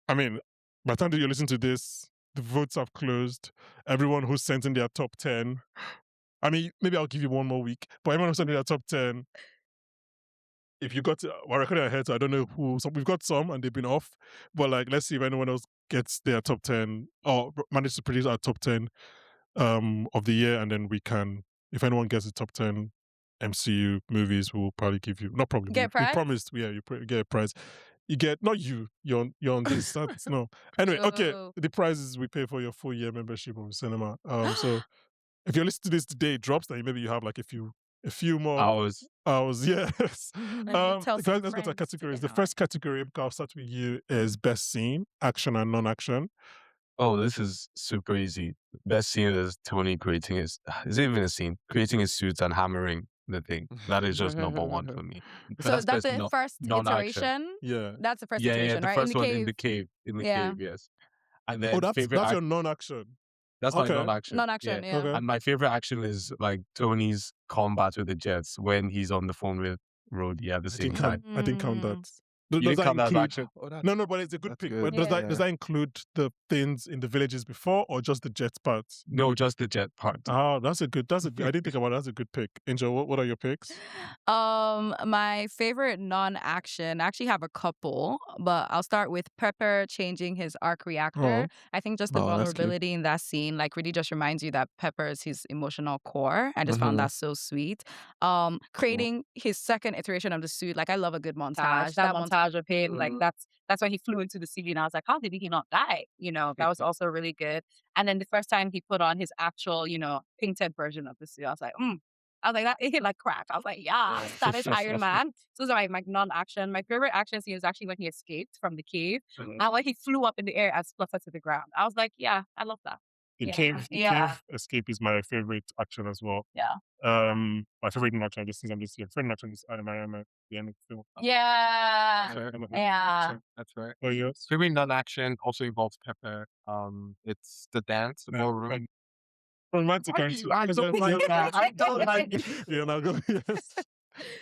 I mean, by the time that you listen to this, the votes have closed. Everyone who sent in their top 10. I mean, maybe I'll give you 1 more week. But everyone who sent in their top 10, if you got, we're recording ahead, so I don't know who. So we've got some and they've been off. But like, let's see if anyone else gets their top 10 or manage to produce our top 10 of the year, and then we can, if anyone gets the top 10 MCU movies, we'll probably give you, not probably, Get a prize? we promised, yeah, you get a prize. You get, not you're on this, that's, no. Anyway, okay, Oh. the prize is we pay for your full year membership of the cinema. So if you're listening to this today, it drops, then maybe you have like a few more Hours. yes. tell Let's some go to our friends to categories. get The on. first category, Ebuka, I'll start with you, is best scene, action and non-action. Oh, this is super easy. Best scene is Tony creating his, is it even a scene? Creating his suits and hammering the thing. That is just number 1 for me. So that's best the first non-action. iteration. Yeah. That's the first Yeah, iteration, the right? first in the one cave. in the cave. In the Yeah. cave, yes. And then Oh, that's favorite your non-action. that's my okay. non-action. Non-action, yeah. Okay. And my favorite action is like Tony's combat with the Jets when he's on the phone with Rhodey at the same time. I didn't count that. You Does didn't that count that as include? action? Oh, No, but it's a good that's pick. good. But does Yeah. that include the things in the villages before or just the jet parts? No, just the jet part. Oh, that's a good. I didn't think about that. That's a good pick. Angel, what are your picks? My favorite non-action, I actually have a couple, but I'll start with Pepper changing his arc reactor. I think just the Oh, that's cute. vulnerability in that scene, like really just reminds you that Pepper is his emotional core. I just found that so sweet. Creating his second iteration of the suit, like I love a good montage. That montage of him, like that's why he flew into the city, and I was like, how did he not die? You know, that was also really good. And then the first time he put on his actual, painted version of the suit, I was like, I was like, that it hit like crack. I was like, yeah, that is Iron Man. So those are my non-action. My favorite action scene is actually when he escaped from the cave and when he flew up in the air and splattered to the ground. I was like, yeah, I love that. The cave escape is my favorite action as well. Yeah. My favorite action this season this year. Favorite action is Iron Man at the end of the film. Yeah. Fair. Yeah. That's right. Oh, yours? Favorite non-action also involves Pepper. It's the dance, the ballroom. Romantic I action. don't like that. I don't like it. Yeah, now go. Yes.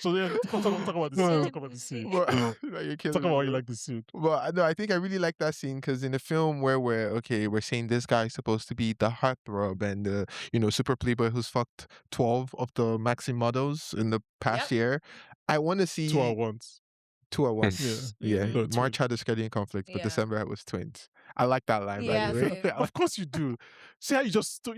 So yeah, talk about the scene. Talk about the scene. But, you're Talk killing about why me, you bro. like the scene. Well, no, I think I really like that scene because in the film where we're saying this guy's supposed to be the heartthrob and the super playboy who's fucked 12 of the Maxim models in the past year. I want to see 2 at once. 2 at once. Yeah. Yeah. No, twins. March had a scheduling conflict, but Yeah. December it was twins. I like that line, by Yeah, the way. same. Of course you do. See how you just all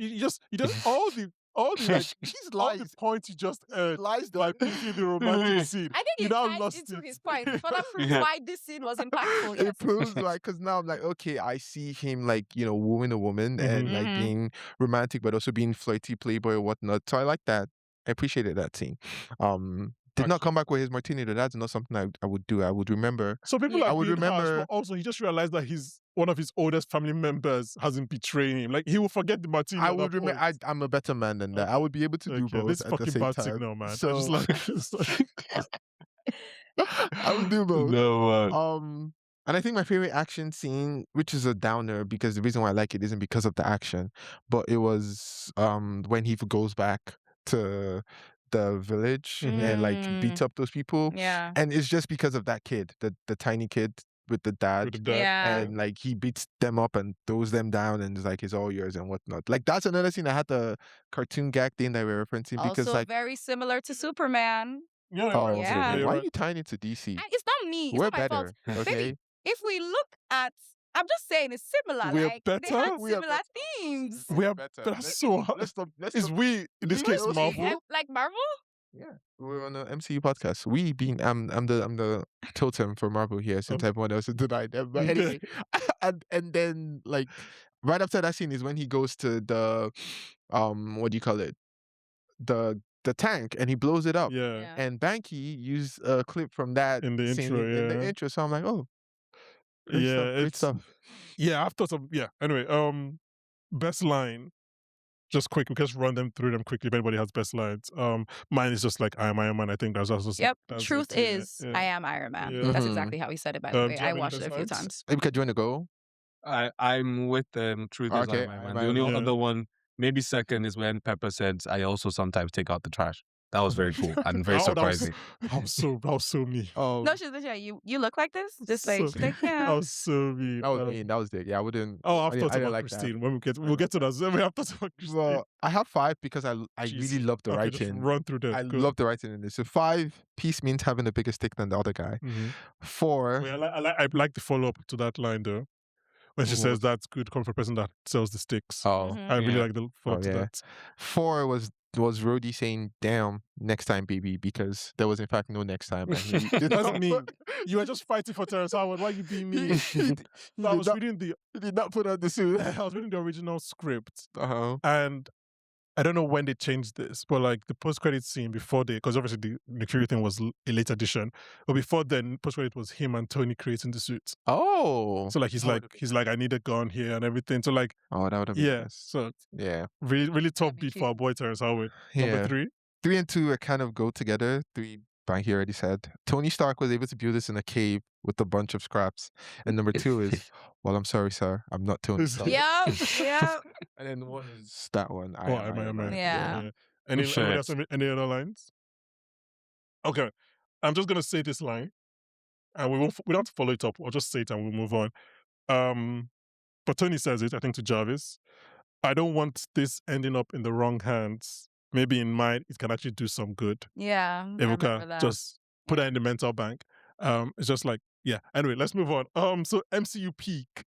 the like He's all the lies. points you just Lies by though. picking the romantic scene. I think You it now ties lost into it. his point. For that proves Yeah. why this scene was impactful. It Yes. proves like, because now I'm like, okay, I see him like, wooing a woman and like Mhm. being romantic, but also being flirty, playboy or whatnot. So I like that. I appreciated that scene. Did not come back with his martini though. That's not something I would do. I would remember. So people Yeah. are I would being harsh, remember- but also he just realized that one of his oldest family members hasn't betrayed him. Like he will forget the martini. I at would that remember. point. I'm a better man than that. Okay. I would be able to do both This at the fucking same bad time. signal, man. So I just like it's like- I would do both. No, And I think my favorite action scene, which is a downer because the reason why I like it isn't because of the action, but it was when he goes back to the village and like beats up those people. Yeah. And it's just because of that kid, the tiny kid with the dad. with the dad. Yeah. And like he beats them up and throws them down and is like, it's all yours and whatnot. Like that's another scene I had the cartoon gag thing that we're referencing because Also like, very similar to Superman. Yeah, oh, right. Yeah. you're why are right. you tying it to DC? And it's not me. It's We're not my better, fault. okay? Baby, if we look at, I'm just saying it's similar. We're like they better? had We are similar themes. We are better. that's so hard. Let's stop. Let's It's stop. we in this We case also- Marvel. Like Marvel? Yeah, we're on an MCU podcast. We being I'm the totem for Marvel here since everyone else is denied them. But anyway, and then like right after that scene is when he goes to the what do you call it, the tank, and he blows it up. Yeah. And Banky used a clip from that In the scene intro, in the yeah. intro. So I'm like, oh, great Yeah, stuff, great it's stuff. yeah, I've thought of anyway, best line. Just quick, we just run them through them quickly if anybody has best lines. Mine is just like I am Iron Man. I think that's also Yep. that's Truth it, yeah, is, yeah. I am Iron Man. Yeah. That's Mhm. exactly how he said it, by the way. do you I have any watched it best a few lines? times. Ebuka, do you want to go? I'm with Truth is Okay, Iron Man. Iron The Man, only yeah. other one, maybe second, is when Pepper said, "I also sometimes take out the trash." That was very cool and very Oh, that was- surprising. that was so me. Oh, No, she's literally, you look like this? Just like, So- she's like, That yeah. was so me. that was mean. That was it. Yeah, I wouldn't. Oh, I've I thought didn't about like that. Christine. When we'll get to that. We have thought about Christine. Well, I have 5 because I Jeez. really love the Okay, just writing. run through them. I Go. love the writing in this. So 5, peace means having a bigger stick than the other guy. Mhm. 4, Wait, I like the follow up to that line though, when she says that's good coming from a person that sells the sticks. oh, Mhm. I really Yeah. like the follow up to yeah. that. 4 was Rhodey saying, "Damn, next time, baby," because there was in fact no next time. And he did That's not mean. put- You were just fighting for Terrence Howard. Why you being mean? he So I did was not- reading the he did not put on the suit. I was reading the original script, Uh-huh. and I don't know when they changed this, but like the post credit scene before because obviously the Nick Fury thing was a late addition, but before then, post credit was him and Tony creating the suit. Oh, So like he's like I need a gun here and everything. So like oh, that would have been yeah, nice. so Yeah, really top be beat cute. for our boy Terrence Howard. yeah. Number 3. 3 and 2 kind of go together. 3, Banky already said. Tony Stark was able to build this in a cave with a bunch of scraps. And number 2 is, well, I'm sorry, sir, I'm not Tony Stark. Yep. Yep. And then 1 is that one. Oh, Iron Man. Yeah. Any Shit. anybody else have any other lines? Okay, I'm just gonna say this line, and we don't have to follow it up. I'll just say it and we'll move on. But Tony says it, I think, to Jarvis. I don't want this ending up in the wrong hands. Maybe in mine, it can actually do some good. Yeah. I remember Ebuka, that. just put that in the mental bank. It's just like, yeah. Anyway, let's move on. So MCU peak.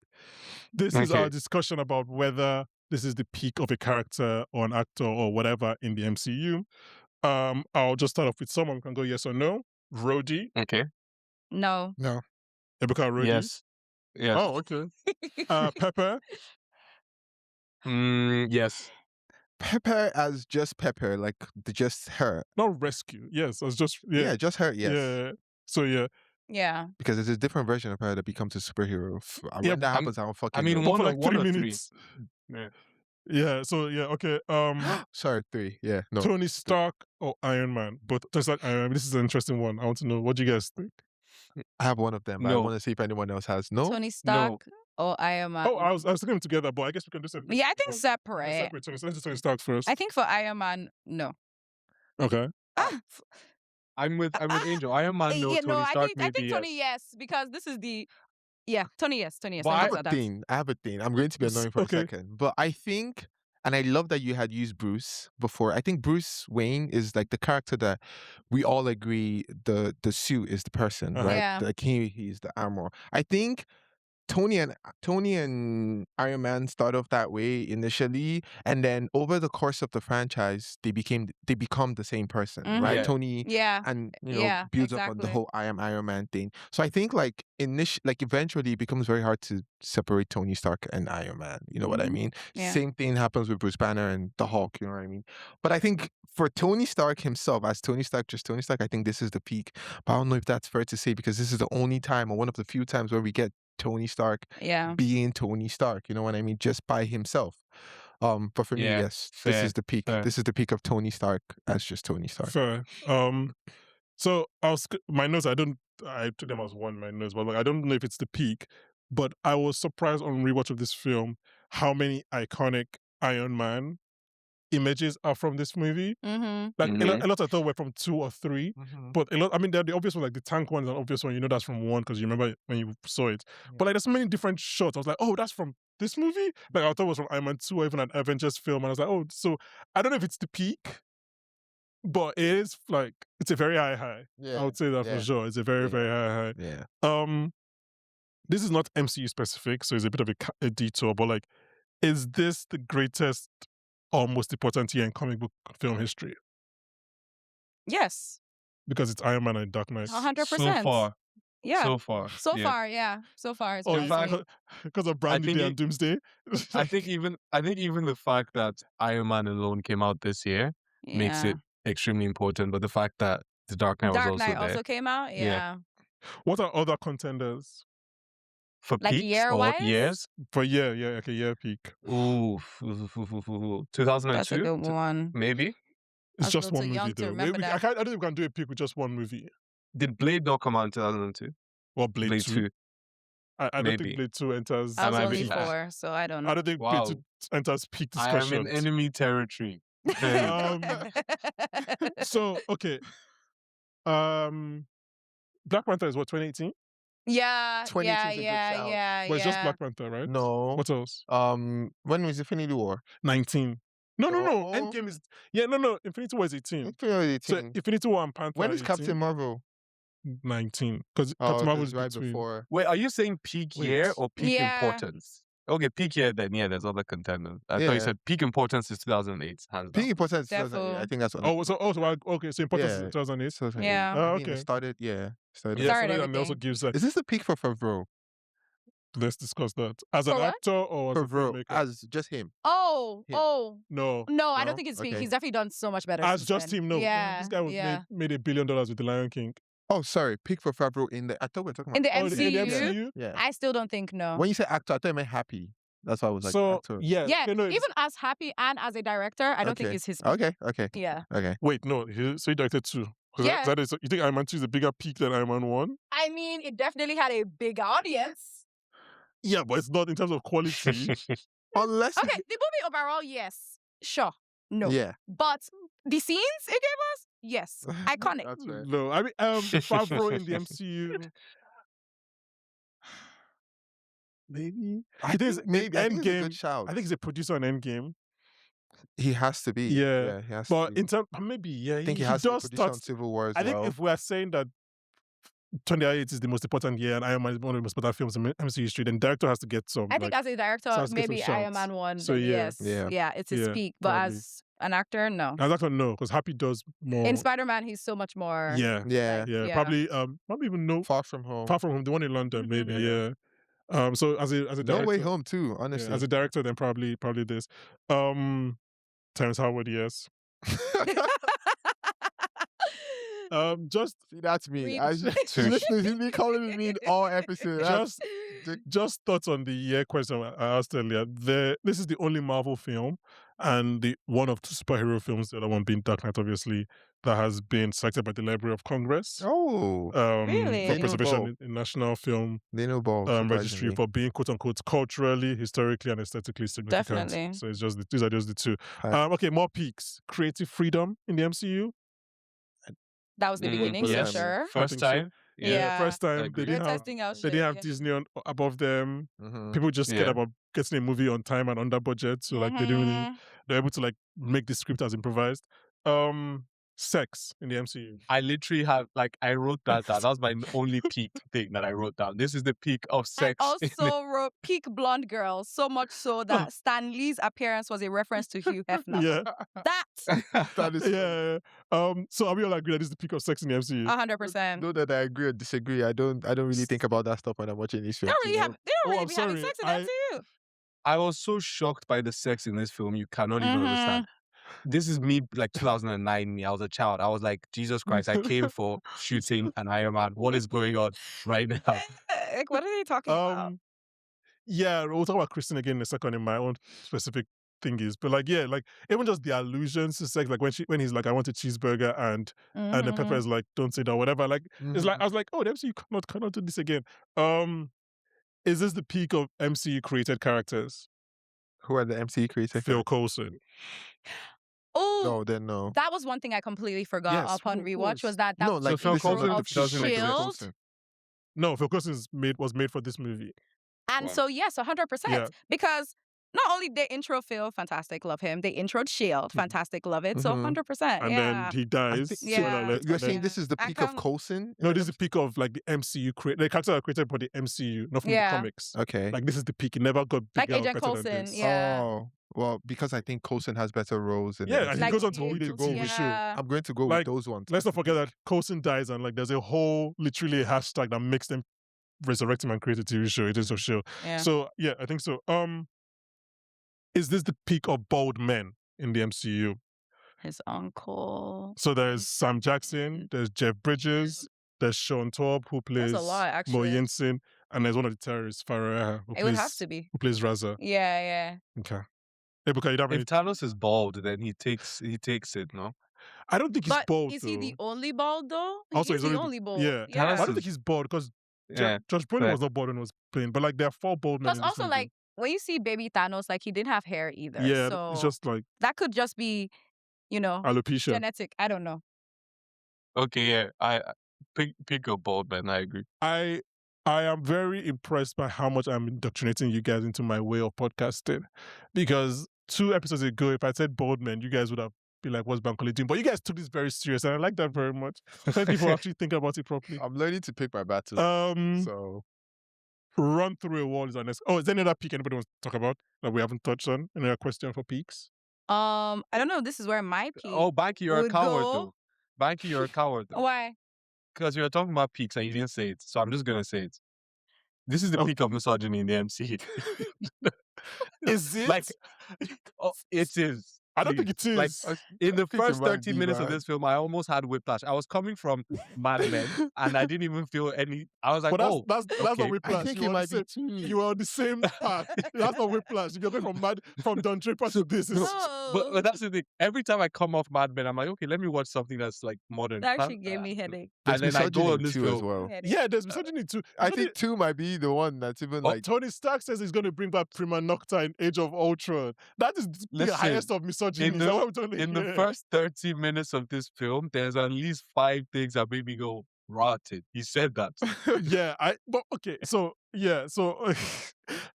This is our Okay. discussion about whether this is the peak of a character or an actor or whatever in the MCU. I'll just start off with someone can go yes or no. Rhodey, Okay. No. Ebuka Rhodey. Yes. Yes. Oh, okay. Pepper. Yes. Pepper as just Pepper, like just her. Not rescue. Yes, I was just Yeah, just her, yes. Yeah. So yeah. Yeah. Because there's a different version of her that becomes a superhero. Yeah, When that happens, I don't fucking mean, know. But for One or- like one 3 or 3. minutes. Yeah. Yeah. So yeah. Okay. Sorry, 3. Yeah, no. Tony Stark or Iron Man, but just like Iron Man. This is an interesting one. I want to know what do you guys think. I have one of them, but I No. want to see if anyone else has. No? Tony Stark or Iron Man. Oh, I was thinking them together, but I guess we can do separate. Yeah, I think Let's separate. separate Tony. Let's do Tony Stark first. I think for Iron Man, no. Okay. Ah, I'm with Angel. Iron Man, no. yeah, Tony no, I Stark, think maybe Tony yes, because this is the Tony yes. But Let me I answer have a that. thing. I'm going to be annoying for Okay. a second. But I think And I love that you had used Bruce before. I think Bruce Wayne is like the character that we all agree the suit is the person, right? Yeah. Like he's the armor. I think Tony and Iron Man start off that way initially, and then over the course of the franchise, they become the same person, right? Yeah. Tony Yeah. and Yeah, builds up on the exactly. whole I am Iron Man thing. So I think like eventually it becomes very hard to separate Tony Stark and Iron Man. You know what I mean? Yeah. Same thing happens with Bruce Banner and the Hulk. You know what I mean? But I think for Tony Stark himself, as Tony Stark, just Tony Stark, I think this is the peak. But I don't know if that's fair to say because this is the only time or one of the few times where we get Tony Stark Yeah. being Tony Stark, you know what I mean? Just by himself. But for me, Yeah, yes, this fair, is the peak. fair. This is the peak of Tony Stark as just Tony Stark. Fair. So my notes. I took them as one. My notes, but like I don't know if it's the peak. But I was surprised on rewatch of this film how many iconic Iron Man images are from this movie. Mm-hmm. Like a lot I thought were from 2 or 3, but a lot. I mean, they're the obvious one, like the tank one is an obvious one. You know that's from 1 because you remember when you saw it. But like there's so many different shots. I was like, oh, that's from this movie. Like I thought it was from Iron Man 2 or even an Avengers film, and I was like, oh, so I don't know if it's the peak, but it is like it's a very high. Yeah, I would say that for sure. It's a very very high. Yeah. This is not MCU specific, so it's a bit of a detour. But like, is this the greatest or most important year in comic book film history? Yes. Because it's Iron Man and Dark Knight. 100%. So far. Yeah. So far. So yeah. far, yeah. So far, it's Oh, very sweet. because of Brand New think Day it- and Doomsday. I think even the fact that Iron Man alone came out this year makes Yeah. it extremely important. But the fact that the Dark Knight was Dark also Knight there also came out. Yeah. Yeah. What are other contenders for Like peaks or year-wise? years. for year peak? Ooh, 2002. That's a good one. Maybe. It's was just a little one too young movie to though. remember that. I don't think we can do a peak with just one movie. Did Blade not come out in 2002? Or Blade, Blade 2. 2. I don't Maybe. think Blade 2 enters. I was might only be- 4, so I don't know. I don't think Wow. Blade 2 enters peak I am discussion. in enemy territory. So okay. Black Panther is what, 2018? yeah, 2018 yeah, is a good yeah, shout. yeah, But it's just yeah. Black Panther, right? No. What else? When was Infinity War? 19. No. No. Endgame is no. Infinity War is 18. Infinity So 18. Infinity War and Panther. When are is Captain 18? Marvel? 19. Because Oh, Captain Marvel this is is right between. before. Wait, are you saying peak Wait. year or peak Yeah. importance? Okay, peak year then. Yeah, there's other contenders. I thought Yeah. you said peak importance is 2008. Hands down. Peak importance. I Defo. think that's what. Okay. So importance is Yeah. 2008. So, Yeah. Oh, I mean, it okay. started. Yeah, Started so then it also everything. gives that. Is this the peak for Favreau? Let's discuss that. As an For what? actor or as a Favreau, filmmaker? as just him. Oh, Him. oh. No. No, I No? don't think it's peak. Okay. He's definitely done so much better. As since just then. him, no. Yeah. This guy yeah. made $1 billion with The Lion King. Oh, sorry. Peak for Favreau in the. I thought we were talking In about. the Oh, MCU, in the MCU? Yeah. I still don't think no. When you say actor, I thought you meant happy. That's why I was like. So, actor. yeah. yeah, okay, no, it's- even as happy and as a director, I don't think Okay. it's his peak. Okay. Yeah. Okay. Wait, no. So he directed 2. Yeah. You think Iron Man 2 is a bigger peak than Iron Man 1? I mean, it definitely had a big audience. Yeah, but it's not in terms of quality. Unless. Okay, the movie overall, yes. Sure. No. Yeah. But the scenes it gave us, yes. Iconic. That's right. No, I mean, Favreau in the MCU. Maybe. I It is think maybe. I think it's a Endgame. good shout. I think he's a producer on Endgame. he has to be. Yeah. He has But to be. in terms, maybe, yeah. I think he has to be does producer on start. Civil War as I think well. if we are saying that 2008 is the most important year and Iron Man is one of the most important films in MCU history, then director has to get some. I think as a director, sounds good maybe for Iron shots. Man 1. So, then yeah. yes. Yeah. It's his Yeah, peak. But probably. as an actor, no. As actor, no, because Happy does more. In Spider-Man, he's so much more. Yeah. Yeah. Yeah. Yeah. Probably even no. Far from home. Far from home, the one in London, Mhm. maybe, Yeah. yeah. So as a No director, Way Home too. yeah, Honestly. as a director, then probably this. Terrence Howard, yes. Just See, that's me. Read- I just listen to me calling me in all episodes. just thoughts on the year question I asked earlier. This is the only Marvel film and the one of 2 superhero films, the other one being Dark Knight, obviously, that has been selected by the Library of Congress. Oh, Really? For They know preservation both. in National Film they know ball. Registry for being quote unquote culturally, historically, and aesthetically significant. Definitely. So it's just these are just the 2. Right. Okay, more peaks. Creative freedom in the MCU. That was the beginning, yes. for sure. I First think so. time. Yeah. First time Agreed. they They're didn't have testing out they shit. didn't have yeah. Disney above them. Mm-hmm. People just scared Yeah. about getting a movie on time and under budget. So like they didn't really. they're able to like make the script as improvised. Sex in the MCU. I literally have I wrote that down. That was my only peak thing that I wrote down. This is the peak of And sex. also wrote peak blonde girl, so much so that Stan Lee's appearance was a reference to Hugh Hefner. Yeah. That is Yeah. So are we all agree that this is the peak of sex in the MCU? 100%. Know that I agree or disagree. I don't really think about that stuff when I'm watching these They films. don't really I'm be having sorry, sex in MCU. I was so shocked by the sex in this film. You cannot even understand. This is me, 2009 me. I was a child. I was like, Jesus Christ, I came for shooting an Iron Man. What is going on right now? Like, what are they talking about? Yeah, we'll talk about Kristen again in a second in my own specific thingies. But even just the allusions to sex, like when he's like, I want a cheeseburger and then Pepper is like, don't say that, whatever. It's like I was like, oh, the MCU cannot do this again. Is this the peak of MCU created characters? Who are the MCU creators? Phil Coulson. Oh, No, then no. that was one thing I completely forgot Yes, upon of rewatch course. was that No, was like, the Phil intro Coulson of doesn't exist. S.H.I.E.L.D. No, Phil Coulson was made for this movie. And Wow. so, yes, 100%. Yeah. Because not only they intro Phil, fantastic, love him. They introed S.H.I.E.L.D., fantastic, love it. So 100%. And then he dies. think- spoiler Yeah. alert, You're and then- saying this is the I peak of can't- Coulson? No, this is the peak of the MCU the characters are created for the MCU, not from the Yeah. comics. Okay. Like this is the peak. It never got Like bigger or Agent better than Coulson, this. yeah. Oh, well, because I think Coulson has better roles. In Yeah, the and MCU. he goes on to I'm lead going a go TV with- show. Yeah. I'm going to go Like, with those ones. Let's not forget that Coulson dies and there's a whole literally a hashtag that makes them resurrect him and create a TV show, Agents of S.H.I.E.L.D. Yeah. So yeah, I think so. Is this the peak of bald men in the MCU? His uncle. So there's Sam Jackson, there's Jeff Bridges, there's Sean Torp who plays There's a lot, Mo actually. Yinsen, and there's one of the terrorists, Farah, It would have to be. who plays Raza. Yeah. Okay. Ebuka, you don't have any... If Thanos is bald, then he takes it, no? I don't think he's But bald, is he though. the only bald, though? Also, He's he's the only- only bald. Yeah. Yeah. I don't think he's bald because Yeah. Josh Brolin fair. was not bald when he was playing, but there are 4 bald men Plus, in this also, movie. when you see baby Thanos, he didn't have hair either. Yeah, So it's just that could just be, alopecia. genetic. I don't know. Okay, yeah. I pick a bald man. I agree. I am very impressed by how much I'm indoctrinating you guys into my way of podcasting. Because 2 episodes ago, if I said bald men, you guys would have been like, what's Bankole doing? But you guys took this very serious, and I like that very much. Thank you for actually thinking about it properly. I'm learning to pick my battles. So Run Through a Wall is our next. Oh, is there any other peak anybody wants to talk about that we haven't touched on? Any other question for peaks? I don't know. This is where my peak. Oh, Banky, you're a would coward, go- though. Banky, you're a coward, though. Why? Because you're talking about peaks and you didn't say it. So I'm just going to say it. This is the peak of misogyny in the MCU. Is it? It is. I don't Please. think it is. In the think it first might 30 be, minutes of man. this film, I almost had whiplash. I was coming from Mad Men, and I didn't even feel any. I was like, But oh, that's okay. not whiplash. I think You it were might the be same- too. You were on the same path. That's not whiplash. You're going from Don Draper to this. Is No. But that's the thing. Every time I come off Mad Men, I'm like, okay, let me watch something that's modern. That actually gave me headache. There's And then I go misogyny on this too as film. well. Headache. Yeah, there's misogyny too. I think 2 might be the one that's even Tony Stark says he's going to bring back Prima Nocta in Age of Ultron. That is the Listen, highest of misogyny. in Is that what I'm trying to In the hear? first 30 minutes of this film, there's at least 5 things that made me go, rotted. He said that. But okay, so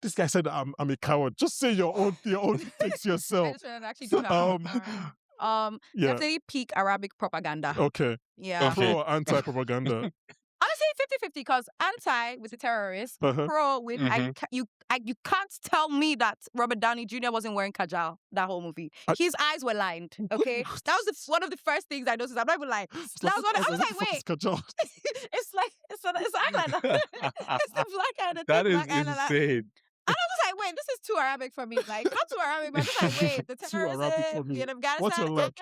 this guy said I'm a coward. Just say your own things I yourself. just realized I actually do have Um, one. Yeah. Definitely peak Arabic propaganda. Okay. Yeah. Okay. Pro or anti-propaganda. Honestly, 50-50 because anti with the terrorists, Uh-huh. pro with you can't tell me that Robert Downey Jr. wasn't wearing kajal that whole movie. His eyes were lined. Okay, that was one of the first things I noticed. I'm not even lying. That was one. I was like, wait, it's eyeliner. It's the black eyeliner. That thick is black eyeliner. insane. And I was like, wait, this is too Arabic for me. Like, not too Arabic, but just like, wait, the Too Arabic for terrorism me. in Afghanistan. What's your left?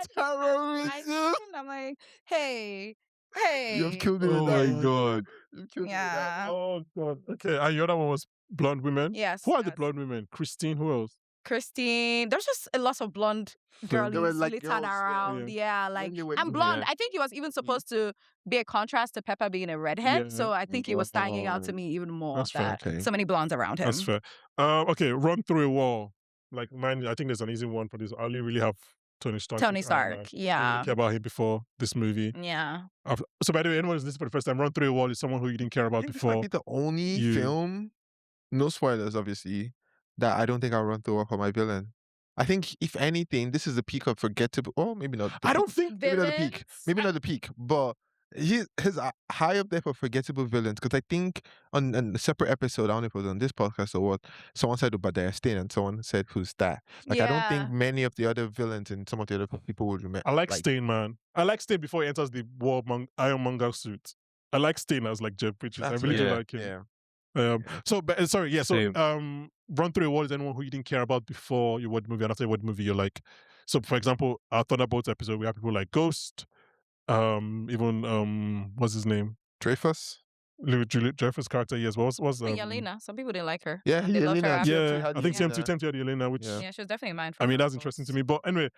I'm like, hey. You've killed me Oh with that my one. God. You've killed me with that Yeah. Oh god. Okay, and your other one was blonde women. Yes. Who are the yes. blonde women? Christine. Who else? Christine. There's just a lot of blonde girlies like littered girls, yeah. around. Yeah, like they were and in blonde. there. I think it was even supposed to be a contrast to Pepper being a redhead. Yeah. So I think it was standing out to Oh. me even more That's fair, that okay. so many blondes around him. That's fair. Okay, Run Through a Wall. Like mine, I think there's an easy one for this. I only really have Tony Stark. Tony I Stark. didn't Yeah. care about him before this movie. Yeah. So by the way, anyone who's listening for the first time, Run Through a Wall is someone who you didn't care I about think this might before. be the only you- film, no spoilers obviously, that I don't think I'll run through for my villain. I think if anything, this is the peak of forgettable. Oh, maybe not. I don't think Maybe not the peak. Villains? Maybe not the peak, but his high up there for forgettable villains. Because I think on a separate episode, I don't know if it was on this podcast or what, someone said Obadiah Stane and someone said, "Who's that?" Like I don't Yeah. think many of the other villains and some of the other people would remember. I like Stain, man. I like Stain before he enters the Ironmonger suit. I like Stain as like Jeff Bridges. I That's really what- do like him. Yeah. So, but, sorry, yeah. So, Same. run through a wall is anyone who you didn't care about before you watch the movie, and after you watch the movie, you're like. So, for example, our Thunderbolts episode, we have people like Ghost, even what's his name? Dreyfus. Dreyfus' character, yes. What's Yelena. Some people didn't like her. Yeah, and they loved her Yelena, after. yeah, had I think Yelena. TMT had Yelena, which Yeah. Yeah, she was definitely mine. I mean that's interesting to me. But anyway,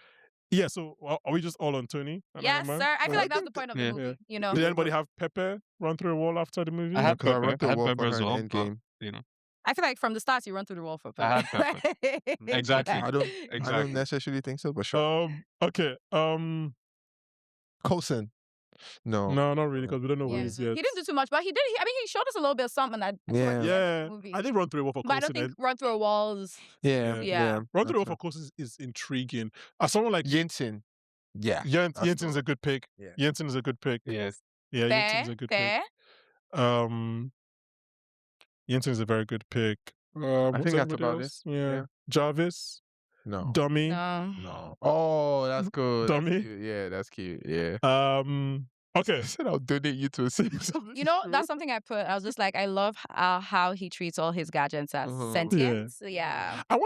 yeah. So are we just all on Tony? and Yes, Iron Man? sir. I feel Or- like that's the point of the Yeah. movie. You know, Did anybody have Pepe run through a wall after the movie? I had Because I Pepper. run through I had wall Pepper for as her well. in but, Endgame. you know, I feel like from the start you run through the wall for I had Pepe. Exactly. I don't Exactly. necessarily think so, but sure. Okay. Coulson. No. No, not really, because we don't know who Yeah. he is yet. He didn't do too much, but he did. I mean, he showed us a little bit of something that towards Yeah. the end of Yeah, the movie. I think run through a wall for But I Coulson. don't think run through a walls. Yeah. Yeah. Run through a wall That's for Coulson is intriguing. As someone like Jensen. Yeah. that's Jensen's the a good pick. Yeah. Jensen is a good pick. Yes. Yeah, Fair, Jensen's a good fair. pick. Jensen's a very good pick. I What's think that's everybody about else? it. Yeah. Yeah. Jarvis, No. Dummy. No. No. Oh, that's good. That's Dummy. cute. Yeah, that's cute. Yeah. Okay. I said I'll donate you to a series. You know, that's something I put. I was just like, I love how he treats all his gadgets as Mhm. sentient. Yeah. I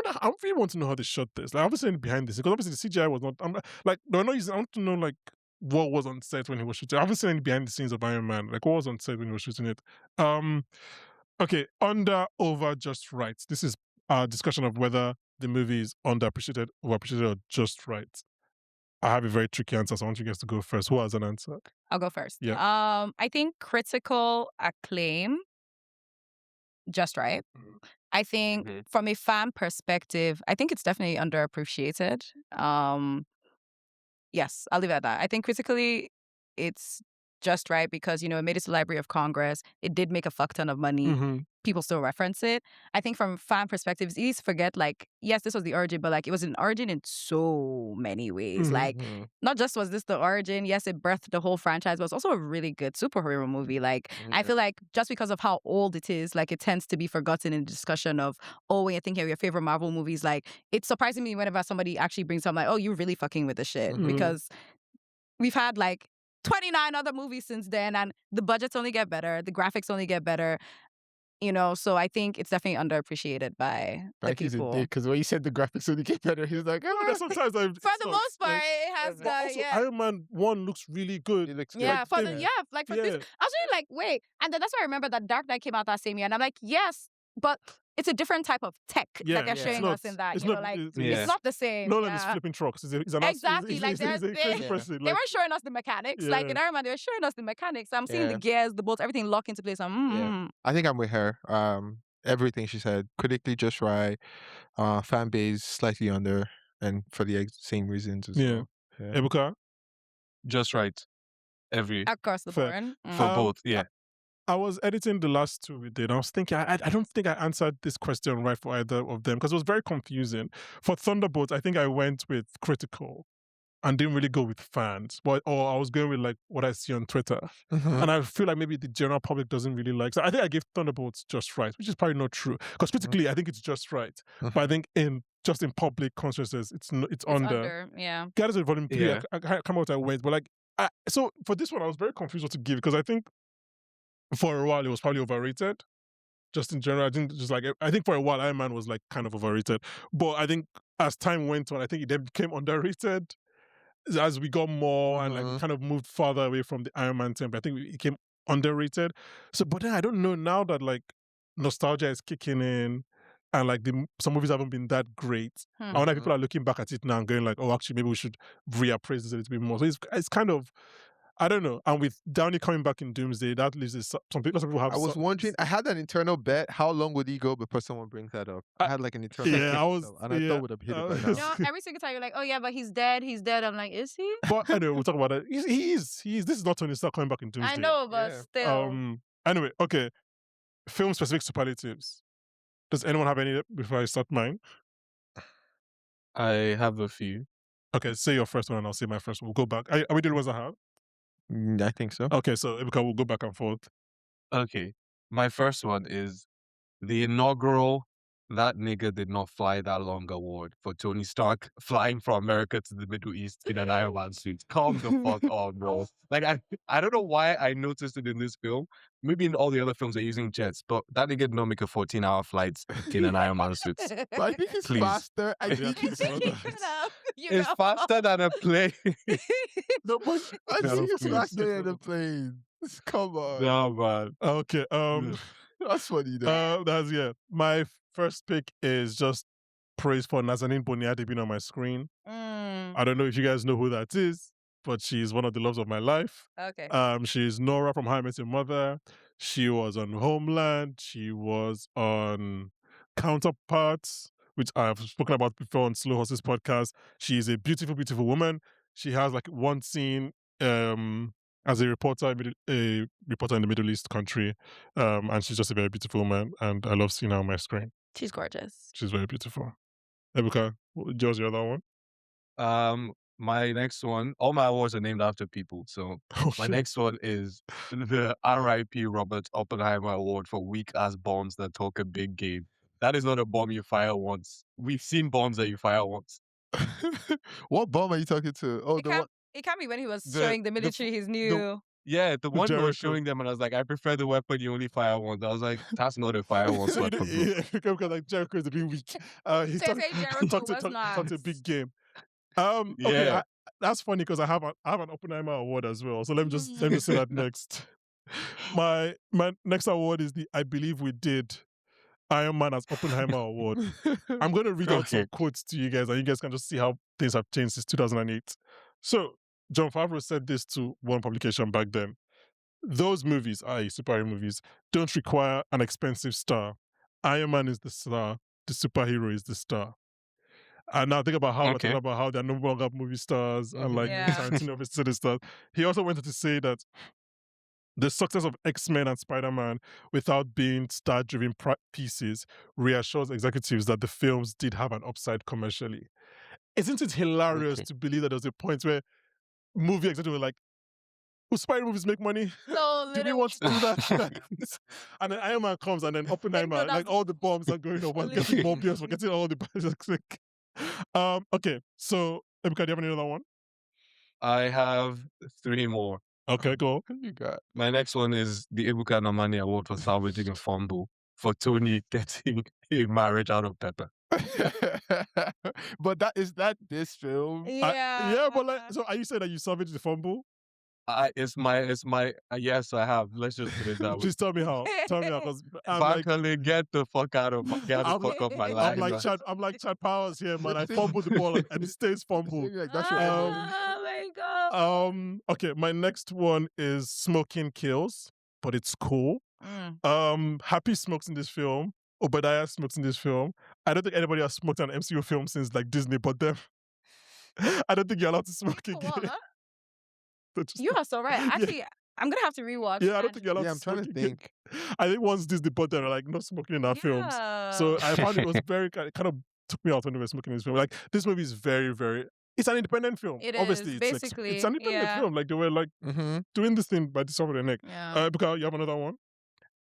really want to know how they shot this. Like, obviously behind this, because obviously the CGI was not. I want to know like what was on set when he was shooting. I haven't seen any behind the scenes of Iron Man. Like what was on set when he was shooting it. Okay, under, over, just right. This is a discussion of whether the movie is underappreciated, overappreciated, or just right. I have a very tricky answer, so I want you guys to go first. Who has an answer? I'll go first. Yeah. I think critical acclaim, just right. I think Mhm. from a fan perspective, I think it's definitely underappreciated. Yes, I'll leave it at that. I think critically, it's just right because, you know, it made it to the Library of Congress. It did make a fuck ton of money. Mm-hmm. People still reference it. I think from fan perspective, it's easy to forget, like, yes, this was the origin, but like it was an origin in so many ways. Mhm. Like, not just was this the origin, yes, it birthed the whole franchise, but it's also a really good superhero movie. Like, I feel like just because of how old it is, like it tends to be forgotten in the discussion of, oh, when you're thinking of your favorite Marvel movies, like it's surprising me whenever somebody actually brings up like, oh, you're really fucking with the shit. Mhm. Because we've had like 29 other movies since then, and the budgets only get better, the graphics only get better. You know, so I think it's definitely underappreciated by the Like he's a people. dick because when you said the graphics would get better, he's like, Yeah, but sometimes For the most part, it has But the also, yeah. Iron Man 1 looks really good. it looks Yeah, like, for they- the like for this, Yeah. I was really like, wait, and then that's why I remember that Dark Knight came out that same year, and I'm like, yes, but it's a different type of tech Yeah, that they're yeah. showing It's us in that. it's You know, not- like it's- Yeah. it's not the same. Nolan is yeah. flipping trucks. He's an Exactly, like he's a crazy Yeah. person. They Like, weren't showing us the mechanics. Like in Yeah. Iron Man, they were showing us the mechanics. I'm seeing the Yeah. gears, the bolts, everything lock into place. I'm I think I'm with her. Everything she said, critically just right. Fan base slightly under, and for the same reasons as Yeah. well. Yeah. Ebuka, Just right. across the Fair. board. For Um, both. Yeah. I was editing the last two we did. I was thinking, I don't think I answered this question right for either of them because it was very confusing. For Thunderbolts, I think I went with critical and didn't really go with fans, or I was going with like what I see on Twitter. And I feel like maybe the general public doesn't really like. So I think I gave Thunderbolts just right, which is probably not true. Because critically, I think it's just right. But I think in public consciousness, it's It's under. yeah. Guardians of Volume 3, Yeah. I can't remember what I went, but like, so for this one, I was very confused what to give because I think for a while it was probably overrated. Just in general, I think for a while Iron Man was like kind of overrated. But I think as time went on, I think it then became underrated as we got more and like we kind of moved farther away from the Iron Man template. I think it became underrated. So, but then I don't know now that like nostalgia is kicking in and like some movies haven't been that great. I wonder if people are looking back at it now and going like, oh, actually, maybe we should reappraise this a little bit more. So it's kind of, I don't know. And with Downey coming back in Doomsday, that leaves some people have. I was wondering. I had an internal bet. How long would he go before someone brings that up? I had like an internal. Yeah, bet, I was. and I thought would have hit it by I now. was- No, every single time you're like, oh yeah, but he's dead. He's dead. I'm like, is he? But anyway, we'll talk about that. He is. This is not Tony Stark coming back in Doomsday. I know, but Yeah. still. Anyway, okay. Film specific superlatives. Does anyone have any before I start mine? I have a few. Okay, say your first one and I'll say my first one. We'll go back. Are we doing ones I have? I think so. Okay, so Ebuka, we'll go back and forth. Okay. My first one is the inaugural "That Nigga Did Not Fly That Long" award for Tony Stark flying from America to the Middle East in an Iron Man suit. Calm the fuck on, bro. Like, I don't know why I noticed it in this film. Maybe in all the other films they're using jets, but that nigga did not make a 14-hour flight in an Iron Man suit. But I think it's Please. faster. I Yeah, think please. It's faster than a plane. no, but I No, think it's please. faster than a plane. Come on. No, man. Okay, That's funny though. My first pick is just praise for Nazanin Boniadi being on my screen. Mm, I don't know if you guys know who that is, but she's one of the loves of my life. okay. She's Nora from How I Met Your Mother. She was on Homeland. She was on Counterparts, which I've spoken about before on Slow Horses podcast. She is a beautiful, beautiful woman. She has like one scene as a reporter in the Middle East country, and she's just a very beautiful woman, and I love seeing her on my screen. She's gorgeous. She's very beautiful. Ebuka, Joe's your other one? My next one, all my awards are named after people. So my next one is the R.I.P. Robert Oppenheimer Award for weak-ass bombs that talk a big game. That is not a bomb you fire once. We've seen bombs that you fire once. What bomb are you talking to? Oh, It can't be when he was The- showing the the military his new. Yeah, the one that Jericho. was showing them, and I was like, I prefer the weapon you only fire once. I was like, that's not a fire once weapon, bro. Yeah, because like Jericho is a bit weak. He Say Jericho talked was not. a big game. Okay, Yeah. that's funny because I have an Oppenheimer award as well. So let me just say that next. My next award is the I Believe We Did Iron Man as Oppenheimer award. I'm going to read out some Okay. quotes to you guys, and you guys can just see how things have changed since 2008. So John Favreau said this to one publication back then. Those movies, i.e. superhero movies, don't require an expensive star. Iron Man is the star. The superhero is the star. And now think about how we're Okay. talking about how they're no longer movie stars and like Yeah. Tarantino versus the stars. He also went on to say that the success of X-Men and Spider-Man without being star-driven pieces reassures executives that the films did have an upside commercially. Isn't it hilarious Okay. to believe that there was a point where movie executives were like, will spider movies make money? So Do we want to do that? And then Iron Man comes and then Oppenheimer, that's- like all the bombs are going up. We're getting Morbius, we're getting all the okay, so Ebuka, do you have any other one? I have 3 more. Okay, go. you got? My next one is the Ebuka Nomani Award for salvaging a fumble for Tony getting a marriage out of Pepper. But is that this film? Yeah. But like, so are you saying that you salvaged the fumble? It's my yes, I have. Let's just put it that way. Please tell me how. Tell me how, because I'm like, Bankole, get the fuck off my life. I'm like Chad Powers here, man. I fumbled the ball and it stays fumbled. Like, that's your Oh ending. my god. Okay, my next one is Smoking Kills, but it's cool. Happy smokes in this film. Obadiah smokes in this film. I don't think anybody has smoked an MCU film since like Disney but them. I don't think you're allowed to smoke again. You are so right. Actually, I'm gonna have to rewatch. Yeah, I don't think you're allowed Yeah, to I'm smoke trying to again. think. I think once Disney bought them, they're like, no smoking in our films. So I found it was very, it kind of took me out when they were smoking in this film. Like, this movie is very, very, it's an independent film. It Obviously, is, it's basically, it's an independent yeah. film. Like, they were like doing this thing by the top of their neck. Yeah. Because you have another one?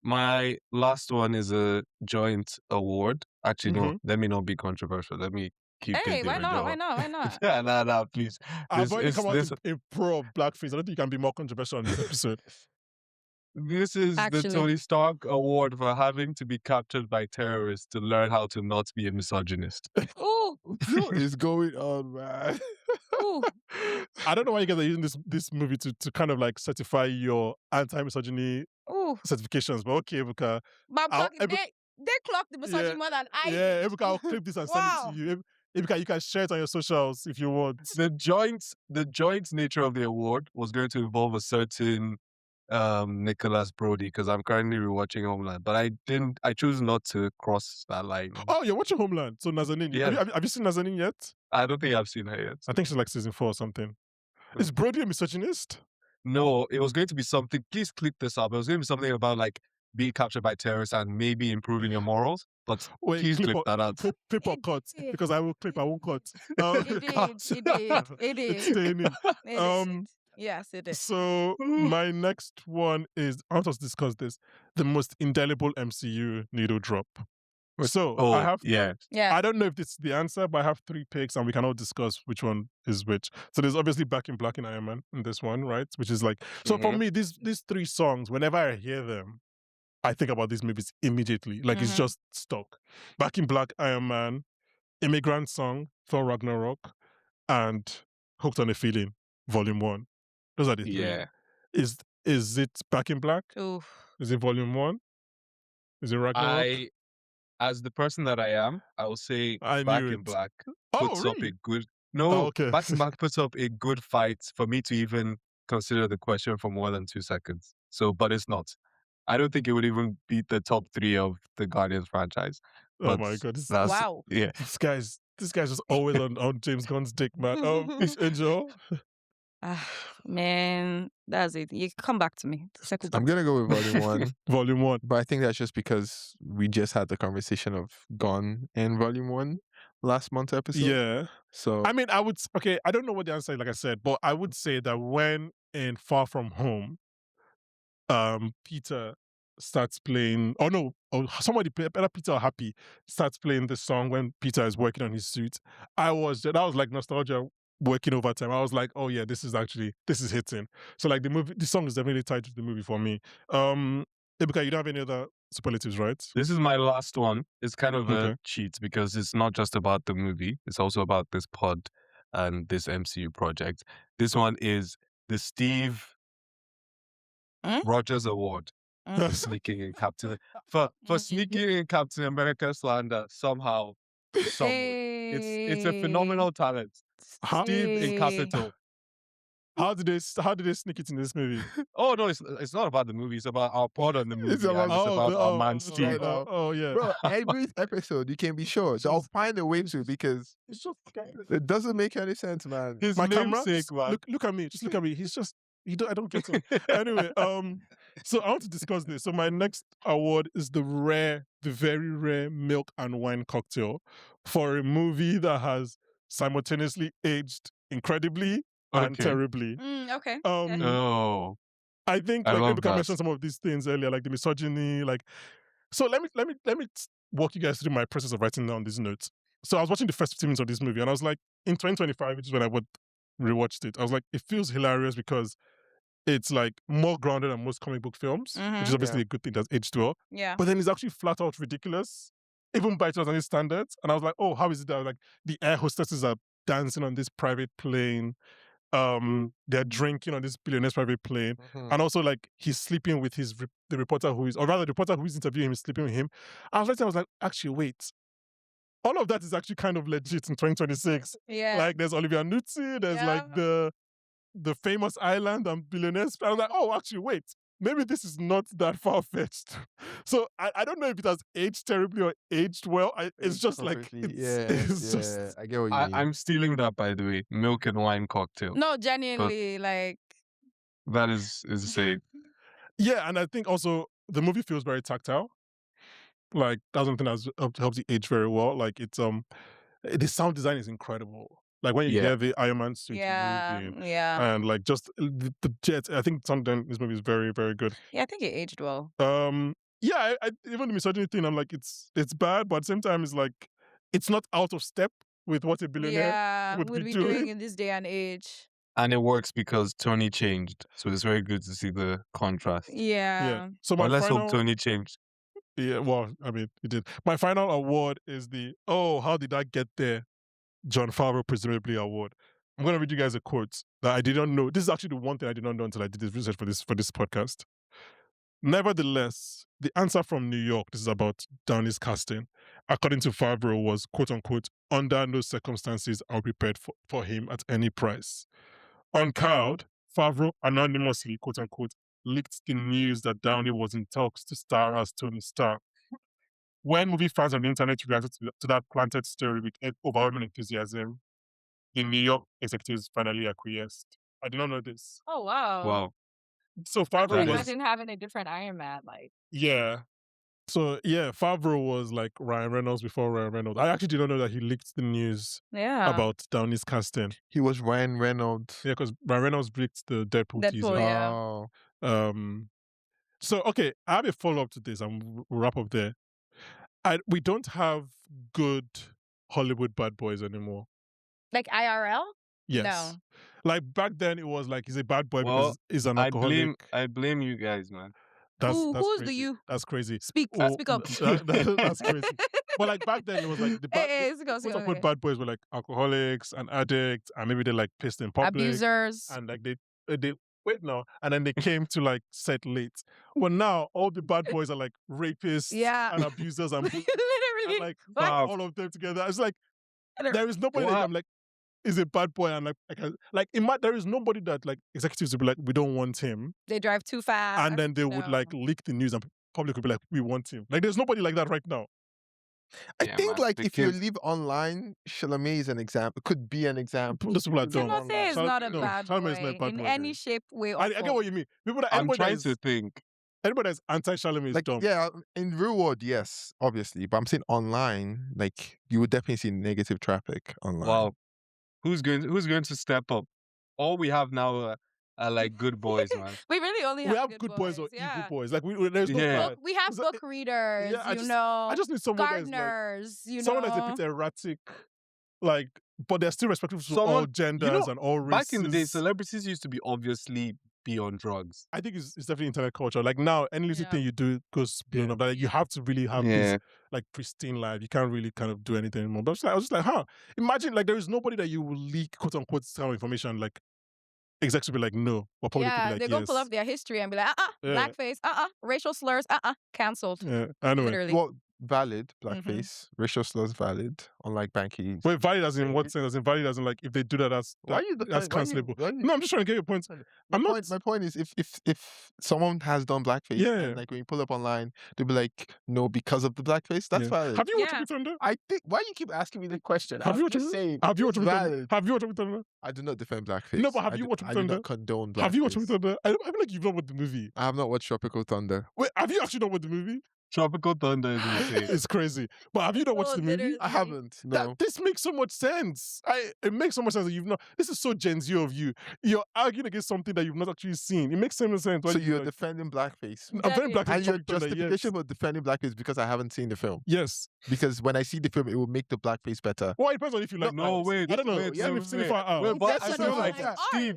My last one is a joint award. Actually, no, let me not be controversial. Let me keep Hey, it why there. not? Why not? Why not? Nah, please. I've already come out in pro of blackface. I don't think you can be more controversial on this episode. This is Actually. the Tony Stark Award for having to be captured by terrorists to learn how to not be a misogynist. Ooh, What is going on, man? ooh. I don't know why you guys are using this movie to kind of like certify your anti-misogyny Ooh. certifications, but okay, because But I'll- they clocked the misogyny Yeah, more than I yeah, did. Ebuka, I'll clip this and Wow. send it to you. Ebuka, you can share it on your socials if you want. The joint nature of the award was going to involve a certain Nicholas Brody, because I'm currently rewatching Homeland, but I choose not to cross that line. Oh, you're watching Homeland. So Nazanin, Yeah. have you seen Nazanin yet? I don't think I've seen her yet. I think she's like season 4 or something. Is Brody a misogynist? No, it was going to be something. Please click this up. It was going to be something about like being captured by terrorists and maybe improving your morals. But Wait, please clip clip or that out. clip or It cut did. because I will clip. I won't cut. It did. It did. It It's did. staying in. It did. Yes, it did. So my next one is I want us to discuss this: the most indelible MCU needle drop. So I Oh, have. yeah. Yeah. I don't know if this is the answer, but I have 3 picks and we can all discuss which one is which. So there's obviously Back in Black in Iron Man in this one, right? Which is like, so for Mhm. me, these 3 songs, whenever I hear them, I think about these movies immediately. Like it's Mhm. just stuck. Back in Black, Iron Man, Immigrant Song, Thor Ragnarok, and Hooked on a Feeling, Volume 1. Those are the 3. Yeah. Is it Back in Black? Oof. Is it Volume 1? Is it Ragnarok? As the person that I am, I will say I Back knew in it. Black Oh, puts up really? a good. Oh, No, okay. Back in Black puts up a good fight for me to even consider the question for more than 2 seconds. So, but it's not. I don't think it would even beat the top 3 of the Guardians franchise. Oh But my God. that's Wow. yeah. This guy's just always on James Gunn's dick, man. Angel. Man, that's it. You come back to me. Circle back. I'm gonna go with Volume 1. Volume 1. But I think that's just because we just had the conversation of Gone and Volume 1 last month's episode. Yeah. So I mean, okay, I don't know what the answer is, like I said, but I would say that when in Far From Home, Peter starts playing, somebody, either Peter or Happy, starts playing the song when Peter is working on his suit. that was like nostalgia working overtime. I was like, oh yeah, this is hitting. So like the song is definitely tied to the movie for me. Ebuka, you don't have any other superlatives, right? This is my last one. It's kind of Okay. a cheat because it's not just about the movie. It's also about this pod and this MCU project. This one is the Steve Rogers Award for sneaking in Captain for sneaking in Captain America slander somehow. It's a phenomenal talent. Steve in Capital. How did they sneak it in this movie? Oh no, it's not about the movie. It's about our pod on the movie. It's about- and it's about our man right Steve. now. Yeah. bro, every episode you can be sure they'll find a way to because It's just it doesn't make any sense, man. His my camera. namesake, man. Look at me. Just look at me. He's just I don't get him. Anyway, so I want to discuss this. So my next award is the very rare milk and wine cocktail for a movie that has simultaneously aged incredibly and Okay. terribly. Okay. Oh, I think I like love Ebuka that. mentioned some of these things earlier, like the misogyny, like. So let me walk you guys through my process of writing down these notes. So I was watching the first 15 minutes of this movie, and I was like, in 2025, which is when I rewatched it, I was like, it feels hilarious because it's like more grounded than most comic book films, which is obviously a good thing that's aged well. Yeah. But then it's actually flat out ridiculous, even by 2000 standards. And I was like, oh, how is it that like the air hostesses are dancing on this private plane? They're drinking on this billionaire's private plane, and also like he's sleeping with the reporter the reporter who is interviewing him is sleeping with him. I was like, actually, wait, all of that is actually kind of legit in 2026. Yeah. Like there's Olivia Nuzzi, there's like the famous island and billionaires. I was like, oh, actually, wait, maybe this is not that far fetched. So I don't know if it has aged terribly or aged well. It's just like it's just. I get what you mean. I'm stealing that, by the way. Milk and wine cocktail. No, genuinely, like. That is insane. Yeah, and I think also the movie feels very tactile. Like that's something that helps it age very well. Like it's the sound design is incredible. Like when you hear the Iron Man suit moving, and like just the jet. I think something this movie is very, very good. Yeah, I think it aged well. Yeah, I even the misogyny thing, I'm like, it's bad, but at the same time, it's like it's not out of step with what a billionaire would be doing in this day and age. And it works because Tony changed. So it's very good to see the contrast. Yeah. So But let's hope Tony changed. Yeah, well, I mean, he did. My final award is how did I get there? Jon Favreau presumably award. I'm gonna read you guys a quote that I did not know. This is actually the one thing I did not know until I did this research for this podcast. Nevertheless, the answer from New York, this is about Downey's casting, according to Favreau, was quote unquote, under no circumstances are prepared for him at any price. Uncowed, Favreau anonymously, quote unquote, leaked the news that Downey was in talks to star as Tony Stark. When movie fans on the internet reacted to that planted story with overwhelming enthusiasm, the New York executives finally acquiesced. I did not know this. Oh, wow. Wow. So Favreau was... Imagine having a different Iron Man, like... Yeah. So yeah, Favreau was like Ryan Reynolds before Ryan Reynolds. I actually didn't know that he leaked the news Yeah. about Downey's casting. He was Ryan Reynolds. Yeah, because Ryan Reynolds leaked the Deadpool teaser. Deadpool, yeah. Oh. So okay, I have a follow-up to this and we'll wrap up there. We don't have good Hollywood bad boys anymore. Like IRL? Yes. No. Like back then it was like he's a bad boy Well, because he's an alcoholic. I blame you guys, man. Who's crazy. the you? That's crazy. Speak up. That's crazy. But like back then it was like the most of what bad boys were like alcoholics and addicts, and maybe they like pissed in public. Abusers. And like they wait now, and then they came to like set late. But now all the bad boys are like rapists and abusers and Literally. and like Wow. all of them together. It's like there is nobody Wow. that I'm like is a bad boy and there is nobody that like executives would be like, we don't want him. They drive too fast. And then they would like leak the news and public would be like, we want him. Like there's nobody like that right now. I Yeah, think man, like the if you kids- leave online, Chalamet is an example. Could be an example. Those people are dumb. Timothée is not a bad Chalamet is not a boy bad in boy. any shape, way, or I get what you mean. People that I'm anybody trying that is, to think. anybody that's anti-Chalamet is Like, dumb. yeah, in real world, yes, obviously. But I'm saying online, like you would definitely see negative traffic online. Wow. Who's going to step up? All we have now are like good boys, man. We really only We have have good boys or yeah. evil boys. Like there's no Yeah. bad. We have It's- book readers, yeah, I just need someone that's like gardeners, someone that's a bit erratic, like, but they're still respectful to all Someone- genders and all races. Back in the day, celebrities used to be obviously be on drugs. I think it's definitely internet culture. Like now, any little thing you do goes blown up. Like you have to really have this like pristine life. You can't really kind of do anything anymore. But I was just like, imagine like there is nobody that you will leak quote unquote some information like execs will be like no, or public will be like they're gonna pull up their history and be like, blackface, racial slurs, cancelled. Yeah, anyway. Literally. Well, valid blackface, racial slurs valid, unlike Banky. Wait, valid as in what sense? As in valid as in like if they do that, that's cancelable. No, I'm just trying to get your point. My point is if someone has done blackface, and like when you pull up online, they'll be like, no, because of the blackface. That's valid. Have you watched Tropic Thunder? I think why you keep asking me the question? Have you watched Have you watched Tropic Thunder? I do not defend blackface. No, but have you watched Tropic Thunder? I do not condone blackface. Have you watched Tropic Thunder? I feel like you've not watched the movie. I have not watched Tropical Thunder. Wait, have you actually not watched the movie? Tropical Thunder is insane. It's crazy. But have you not watched the movie? literally. I haven't. No. This makes so much sense. It makes so much sense that you've not. This is so Gen Z of you. You're arguing against something that you've not actually seen. It makes so much sense. So you're defending blackface. I'm very black. And your justification for defending blackface because I haven't seen the film. Yes. Because when I see the film, it will make the blackface better. Well, it depends on if you like. No, art. wait. I don't know. Wait, Yeah, we've seen it far out. Wait, but I Yes, feel no, like yeah. Steve,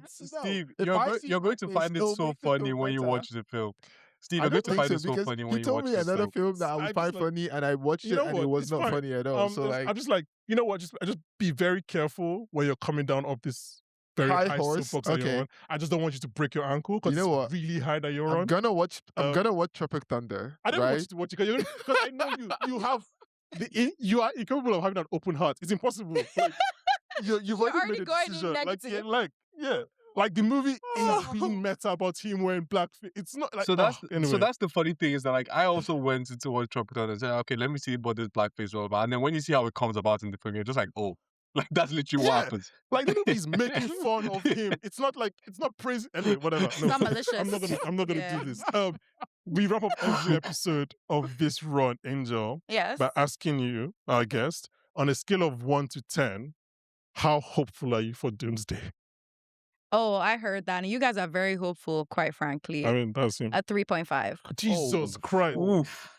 If I see you're going to blackface, find it it'll so make the funny film when you better. watch the film. Steve, I you're going don't to think find it so so because funny when he you told watch me the another film that I I would just find like- funny, and I watched You it, know and what? it was It's not fine. funny at all. So like, I'm just like, you know what? I just be very careful when you're coming down off this very High high horse? soapbox that you're Okay. on. I just don't want you to break your ankle because You know what? it's really high that you're I'm on. gonna watch. I'm Um, gonna watch Tropic Thunder. I don't right? want you to watch it because I know you have you are incapable of having an open heart. It's impossible. Like, you've already already made a going in decision. negative. Like the movie is being meta about him wearing blackface. It's not like So that's anyway. so that's the funny thing is that like I also went into watch Tropical Thunder and said, okay, let me see what this blackface is all about. And then when you see how it comes about in the film, you're just like, oh, like that's literally what Yeah. happens. Like the movie is making fun of him. It's not praise. Anyway, whatever. It's No, not malicious. I'm not gonna Yeah. do this. We wrap up every episode of this run, Angel, Yes. by asking you, our guest, on a scale of 1 to 10, how hopeful are you for Doomsday? Oh, I heard that. And you guys are very hopeful, quite frankly. I mean, that's him. A 3.5. Jesus Christ. Oof.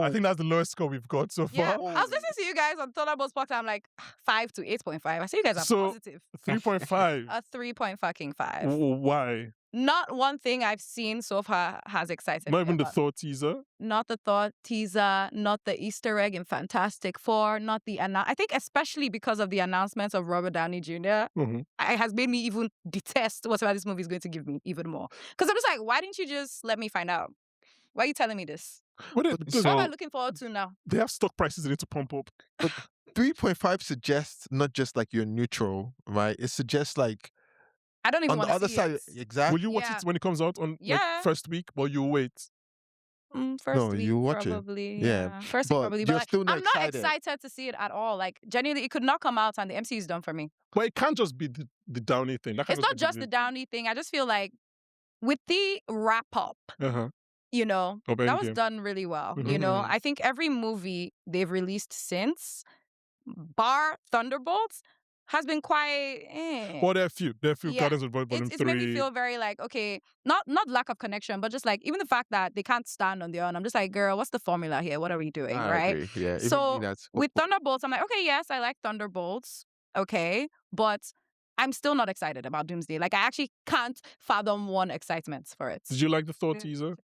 I think that's the lowest score we've got so Yeah. far. I was listening to you guys on Thunderbolts podcast. I'm like 5 to 8.5. I see you guys are So, positive. 3.5. A 3.5. Why? Not one thing I've seen so far has excited Not me. even the about- Thor teaser. Not the Thor teaser, not the Easter egg in Fantastic Four, not the I think especially because of the announcements of Robert Downey Jr. Mhm. It has made me even detest whatever this movie is going to give me even more. Because I'm just like, why didn't you just let me find out? Why are you telling me this? What What am I looking forward to now? they have stock prices they need to pump up. 3.5 suggests not just like you're neutral, right? It suggests like I don't even on the want to other see side, it. exactly. Will you watch Yeah. it when it comes out on Yeah. like first week, or you wait? First No, week, you watch it. probably. Yeah. First But week, probably. you're But like, still not I'm not excited. excited to see it at all. Like, genuinely, it could not come out and the MCU is done for me. But it can't just be the Downey thing. That can't It's not be just the Downey thing. I just feel like with the wrap up, Uh-huh. you know, Of that was Endgame. done really well. Mhm. You know, Mhm. I think every movie they've released since, bar Thunderbolts, has been quite. Well, there are a few. There are a few. Yeah. Guardians of the Volume It's made me 3. feel very like, okay, not lack of connection, but just like even the fact that they can't stand on their own. I'm just like, girl, what's the formula here? What are we doing, I right? agree. Yeah. Even me, So that's with Thunderbolts, I'm like, okay, yes, I like Thunderbolts, okay, but I'm still not excited about Doomsday. Like, I actually can't fathom one excitement for it. Did you like the Thor teaser?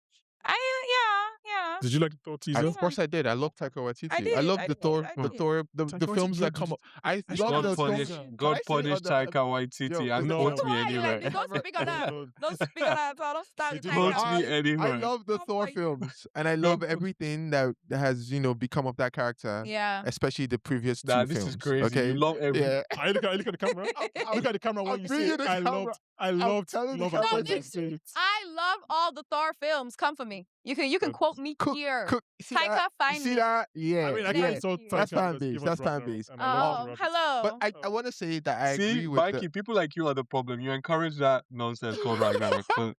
Yeah. Did you like the Thor teaser? Of course I did. I love Taika Waititi. I did, love I the did, Thor, I the did. Thor, the Taika films Waititi, that did come you- up. I I love God those punish, films. God Can I say punish other- Taika Waititi Yo, and no. quote me Why? anywhere. Like, don't speak on that. No. Don't speak on that. Don't start He with did Taika. not. Quote me anywhere. I love the Oh Thor my- films, and I love No. everything that has become of that character. Yeah. Especially the previous two Nah, this films. is crazy. Okay, You love every. yeah. I look at the camera. Look at the camera when I'm you bringing say the I camera. loved telling the Love camera and No, Thunder. this- Say it. I love all the Thor films. Come for me. You can Good. quote me here. See Taika, that? find See me. that? Yeah, I mean, I Yeah. can't saw That's Taika fan because base, he was that's fan Ragnarok, base. and I love Oh, Ragnarok. hello. But I want to say that I See, agree with Mikey, people like you are the problem. You encourage that nonsense called Ragnarok. But-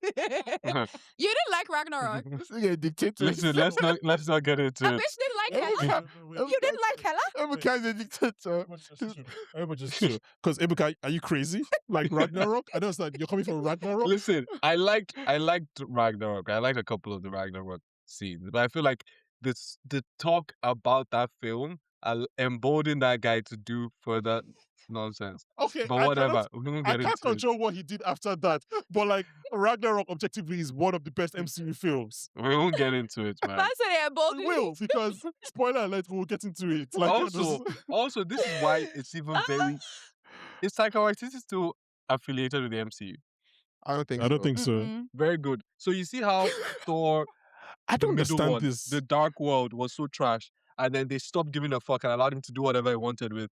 You didn't like Ragnarok. this nigga a dictator. Listen, let's not get into A it. bitch didn't like Ebuka- Hella. Wait. You didn't like Hella? Ebuka's a dictator. Everybody just chill. Because Ebuka, are you crazy? Like Ragnarok? I don't understand. You're coming from Ragnarok? Listen, I liked Ragnarok. I liked a couple of the Ragnarok scenes, but I feel like the talk about that film emboldened that guy to do further nonsense. Okay, But I whatever, cannot- we don't I get can't into it. control what he did after that. But like Ragnarok objectively is one of the best MCU films. We won't get into it, man. That's an bold. We will, because spoiler alert, we'll get into it. Like Also, this is why it's even very. Is Taika Waititi still affiliated with the MCU? I don't think I don't so. think so. Mm-mm. Very good. So you see how Thor, I the don't middle understand one, this. the Dark World, was so trash, and then they stopped giving a fuck and allowed him to do whatever he wanted with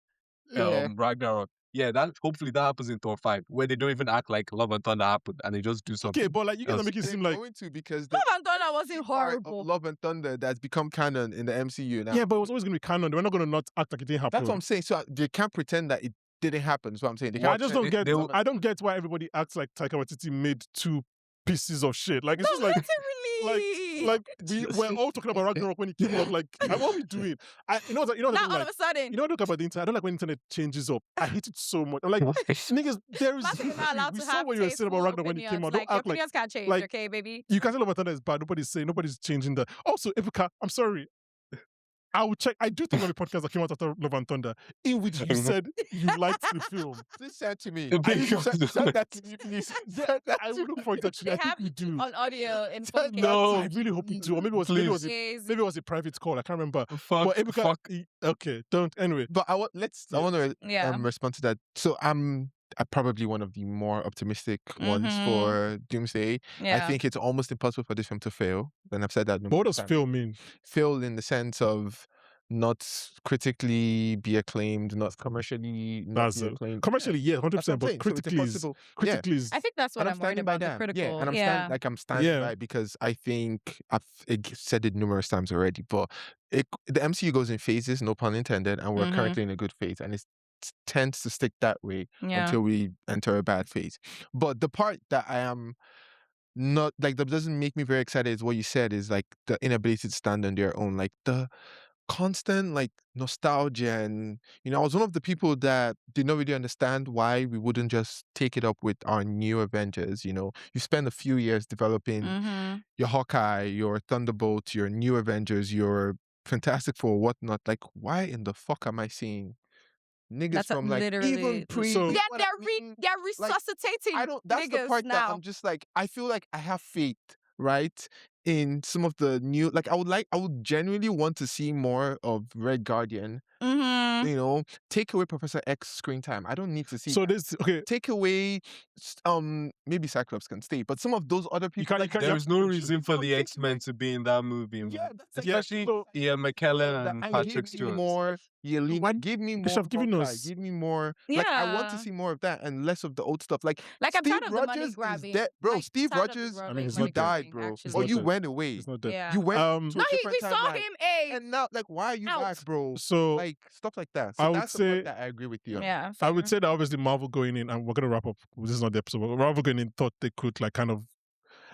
Yeah. Ragnarok. Yeah, hopefully that happens in Thor 5, where they don't even act like Love and Thunder happened and they just do something. Okay, but like you guys are else. making it They're seem like going to because the Love and Thunder wasn't part of horrible. Love and Thunder that's become canon in the MCU now. yeah, but it was always gonna be canon. We're not gonna not act like it didn't happen. That's what I'm saying. So they can't pretend that it didn't happen. That's what I'm saying. They Well, I can't just pretend- don't get. they will- I don't get why everybody acts like Taika Waititi made two pieces of shit. Like it's just like. Like we're all talking about Ragnarok when it came out. Like, what are we doing? You know what? I Now don't all like. of a sudden, You know what I talk about the internet? I don't like when internet changes up. I hate it so much. I'm like, niggas, there is. Martin is not allowed We to saw have what you were saying about tasteful Ragnarok when it came opinions. out. Like, Don't your act like opinions can't change, like- okay, baby? you can say Love and Thunder is bad. Nobody's saying. Nobody's changing that. Also, Ebuka, I'm sorry. I will check. I do think of a podcast that came out after Love and Thunder, in which you said you liked the film. Please send to me. A big Send that to me, please. Send that I to will look for it actually. They I think have we do. On audio in Send 4K. No. I really hope we do. Or maybe it was Please. maybe it was a private call. I can't remember. Fuck, But Ebuka, fuck. okay, don't. Anyway, But I want to Yeah. respond to that. So I'm probably one of the more optimistic ones Mhm. for Doomsday. Yeah. I think it's almost impossible for this film to fail. And I've said that. what does Phil mean? Fail in the sense of not critically be acclaimed, not commercially not That's be it. acclaimed. Commercially, yeah, 100%. That's what I'm But saying. So it's critically, impossible. critically is. I think that's what And I'm worried standing by about, the that. critical. Yeah, and I'm standing Yeah. by it because I think I've said it numerous times already. But the MCU goes in phases, no pun intended, and we're Mhm. currently in a good phase, and it tends to stick that way Yeah. until we enter a bad phase. But the part that I am not like that doesn't make me very excited is what you said is like the inability to stand on their own, like the constant like nostalgia. And I was one of the people that did not really understand why we wouldn't just take it up with our new Avengers. You spend a few years developing Mm-hmm. your Hawkeye, your Thunderbolt, your new Avengers, your Fantastic Four, whatnot. Like, why in the fuck am I seeing niggas That's from like literally- even pre? So- you know Yeah, what I mean? they're Like, resuscitating I don't. That's the niggas part that now. I'm just like. I feel like I have faith, right, in some of the new. Like, I would genuinely want to see more of Red Guardian. Mm-hmm. Take away Professor X screen time. I don't need to see. So that. this, okay, Take away, maybe Cyclops can stay, but some of those other people. can't- you can't- There is no Yeah. reason for the Take X-Men to be in that movie, Yeah, man. that's like- Especially so- Ian McKellen and And Patrick give me Stewart. more. Why- Give me more. They should have given Hawkeye, us- Give me more. Like, I want to Yeah. see more of that and less of the old stuff. Like Like, I'm Steve tired of the money Rogers is grabbing. dead, bro. Like, Steve tired of the Rogers, I mean, he's you not dead. died, grabbing, bro. actually. He's Or not you dead. went away. it's not dead. Yeah. You went. Um, to No, a we different saw timeline. him And now, like, why are you out. back, bro? So Like stuff like that. I So would that's the say- part that I agree with you on. Yeah. I would fair. say that obviously Marvel going in, and we're gonna wrap up. This is not the episode. But Marvel going in thought they could like kind of.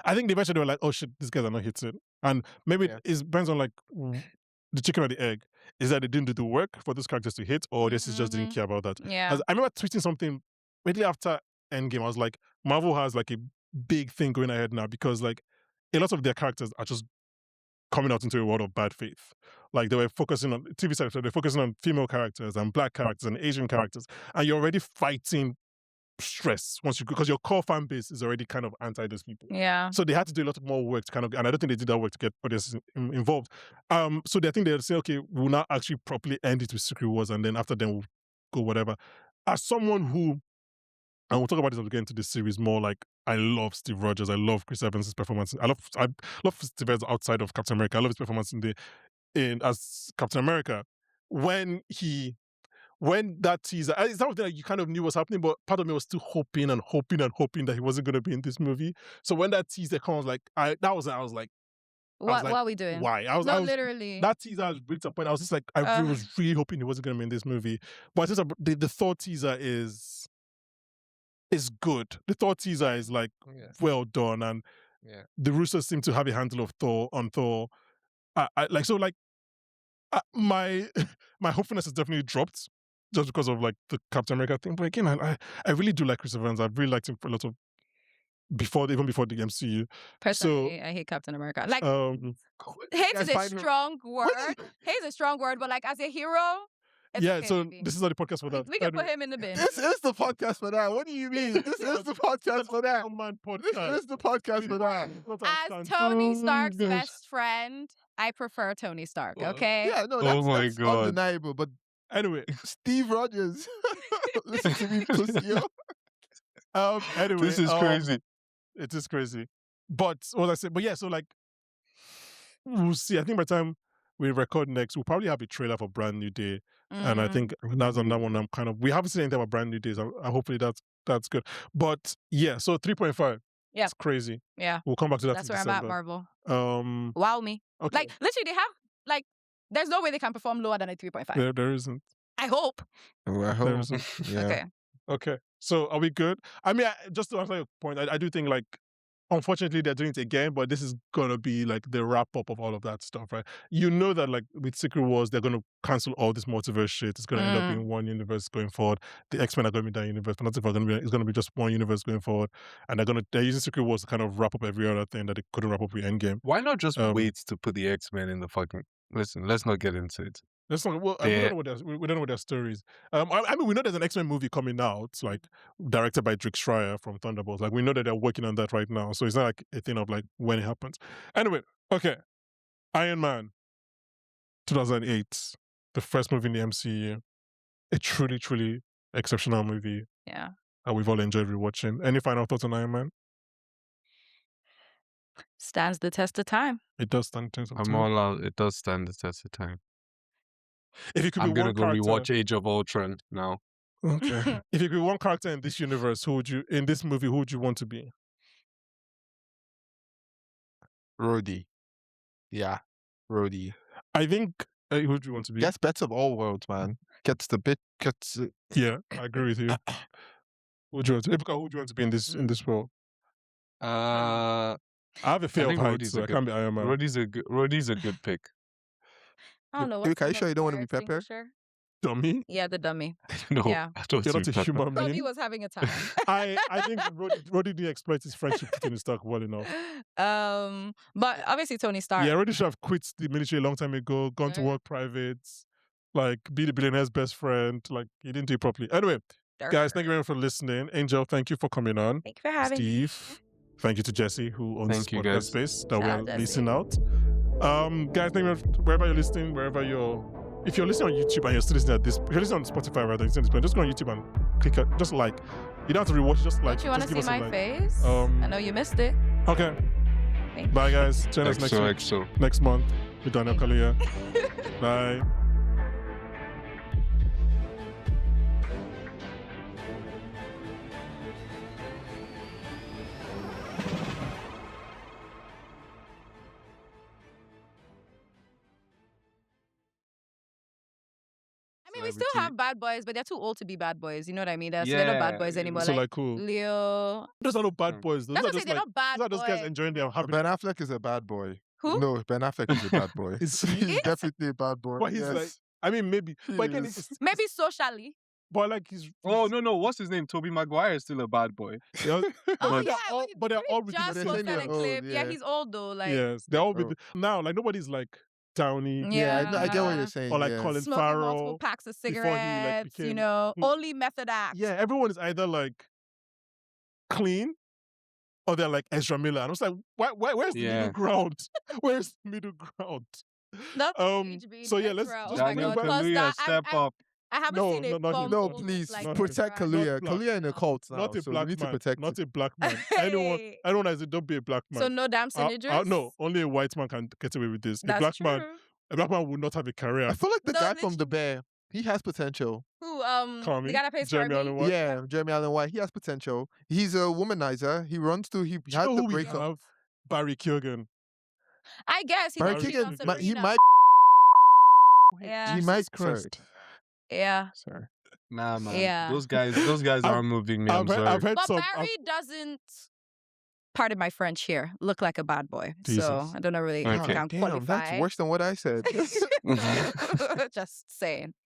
I think eventually they were like, oh shit, these guys are not hitting. And maybe it depends on like the chicken or the egg. Is that they didn't do the work for those characters to hit, or this is just didn't care about that? Yeah. As I remember tweeting something immediately after Endgame. I was like, Marvel has like a big thing going ahead now because like a lot of their characters are just coming out into a world of bad faith. Like they were focusing on TV series, they're focusing on female characters and black characters and Asian characters, and you're already fighting stress once you because your core fan base is already kind of anti those people. Yeah. So they had to do a lot more work to kind of, and I don't think they did that work to get audiences involved. So I think they'll say, okay, we'll now actually properly end it with Secret Wars, and then after then we'll go whatever. As someone who, and we'll talk about this as we get into this series more, like I love Steve Rogers, I love Chris Evans' performance. I love Steve Evans outside of Captain America. I love his performance as Captain America. When that teaser, it's something that you kind of knew was happening, but part of me was still hoping that he wasn't going to be in this movie. So when that teaser comes, like I was like, what are we doing? Why? I was literally. That teaser was reached a point. I was just like, I was really hoping he wasn't going to be in this movie. But just the Thor teaser is good. The Thor teaser is like well done, and the Russos seem to have a handle of Thor on Thor. My hopefulness has definitely dropped just because of like the Captain America thing. But again, I really do like Chris Evans. I've really liked him for a lot of even before the MCU. Personally, I hate Captain America. Like hate is a strong word. Hate is a strong word, but like as a hero. So this is not the podcast for that. We can put him in the bin. This is the podcast for that. What do you mean? This is the podcast for that. This is the podcast for that. As Tony Stark's best friend, I prefer Tony Stark, okay? Yeah, no, that's undeniable. But anyway, Steve Rogers. Listen to me, pussy. Anyway, this is crazy. It is crazy. But what I said, but yeah, so like we'll see. I think by the time we record next, we'll probably have a trailer for Brand New Day. And I think that's on that one. I'm kind of, we haven't seen anything about Brand New Days. Hopefully that's good. But yeah, so 3.5. Yeah. It's crazy. Yeah. We'll come back to that. That's in where December. I'm at, Marvel. Wow me. Okay. Like literally they have like there's no way they can perform lower than a 3.5. There isn't. I hope. Oh, I hope. There isn't. Yeah. Okay. So are we good? I mean, just to answer your point, I do think like, unfortunately, they're doing it again, but this is going to be like the wrap up of all of that stuff, right? You know that like with Secret Wars, they're going to cancel all this multiverse shit. It's going to end up being one universe going forward. The X-Men are going to be that universe. Fantastic Four it's going to be just one universe going forward. And they're using Secret Wars to kind of wrap up every other thing that they couldn't wrap up with Endgame. Why not just wait to put the X-Men in the fucking... Listen, let's not get into it. Let's not, well, we don't know what their story is. I mean, we know there's an X-Men movie coming out, like directed by Drake Schreier from Thunderbolts. Like we know that they're working on that right now, so it's not like a thing of like when it happens. Anyway, okay, Iron Man, 2008, the first movie in the MCU, a truly, truly exceptional movie. Yeah, we've all enjoyed rewatching. Any final thoughts on Iron Man? Stands the test of time. It does stand the test of time. I'm all out. It does stand the test of time. If you could I'm be gonna one go character, rewatch Age of Ultron now. Okay. If you could be one character in this universe, in this movie, who would you want to be? Rhodey. Yeah, Rhodey. I think who would you want to be? Gets best of all worlds, man. Yeah, I agree with you. Who would you want to? Ebuka, who would you want to be in this world? I have a fear of heights, so I can't be Iron Man. Rhodey's a good pick. I don't know. Ebuka, are you sure you don't want to be Pepper? Sure. Dummy? Yeah, the dummy. No, Yeah. I don't You're not a see human Dummy being. was having a time. I think Roddy didn't exploit his friendship with Tony Stark well enough. But obviously Tony Stark. Yeah, Roddy should have quit the military a long time ago, gone to work private, like be the billionaire's best friend. Like he didn't do it properly. Anyway, guys, thank you very much for listening. Angel, thank you for coming on. Thank you for having me. Steve, thank you to Jesse who owns this Thank you, podcast guys. space that Shout out, we're Jesse. leasing out. Guys, thank you very much, wherever you're listening, if you're listening on YouTube and you're still listening at this, if you're listening on Spotify rather, just go on YouTube and click it, just like. You don't have to rewatch, just like. Don't you want to just see give us a my like. face? I know you missed it. Okay. Thank Bye, guys. Join us next month with Daniel Kaluuya. Bye. I mean, we still celebrity. have bad boys, but they're too old to be bad boys. You know what I mean? So they're not bad Yeah, boys you anymore. know. So Like like cool. Leo. Those are no bad Mm. boys. Those That's are what I'm saying. just They're like not bad those are those guys boys. enjoying their happy. Ben Affleck is a bad boy. Who? No, Ben Affleck is a bad boy. Is He's he? definitely a bad boy. But he's yes. like, I mean, maybe. But again, He is. it's, Maybe socially. but like he's. Oh no, what's his name? Toby Maguire is still a bad boy. They're, Oh but yeah, they're all, but they're all with just they're the saying posted they're a clip. old, Yeah, yeah. he's old though. Like yes, they're all with Oh. now. Like nobody's like Downey Yeah, I get what you're Yeah. saying. or like yeah. Colin smoking Farrell. multiple packs of before he, like, cigarettes. You became- know, only method act. Yeah, everyone is either like clean or they're like Ezra Miller. And I was like, where's the Yeah. middle ground? Where's the middle ground? That's So yeah, let's Ezra. just Oh my Daniel God. Plus Kaluuya, that, step I up. haven't No, seen a not him. No, bumble please like protect Ezra. Kaluuya. Not Kaluuya in a cult now, not a so black we need man. to protect Not him. a black man. Hey. Anyone as it don't be a black man. So no damn signatures? No, only a white man can get away with this. That's a black true. man would not have a career. I feel like the No, guy from literally. The Bear, he has potential. Who? Carmi, The guy that plays Jeremy Carmi? Allen White. Yeah, Jeremy Allen White, he has potential. He's a womanizer. He runs to, he You had know to who we break up. have? Barry Keoghan. I guess he Barry might cheat on Keoghan, he Sabrina. might, Yeah. he might Jesus sorry. Christ. Yeah. Sorry. Nah, man. Yeah. Those guys aren't moving me. I'm sorry. I've heard But some. Barry doesn't, pardon my French here, look like a bad boy. So Jesus. I don't know really Okay. if I can Damn, qualify. that's worse than what I said. Just saying.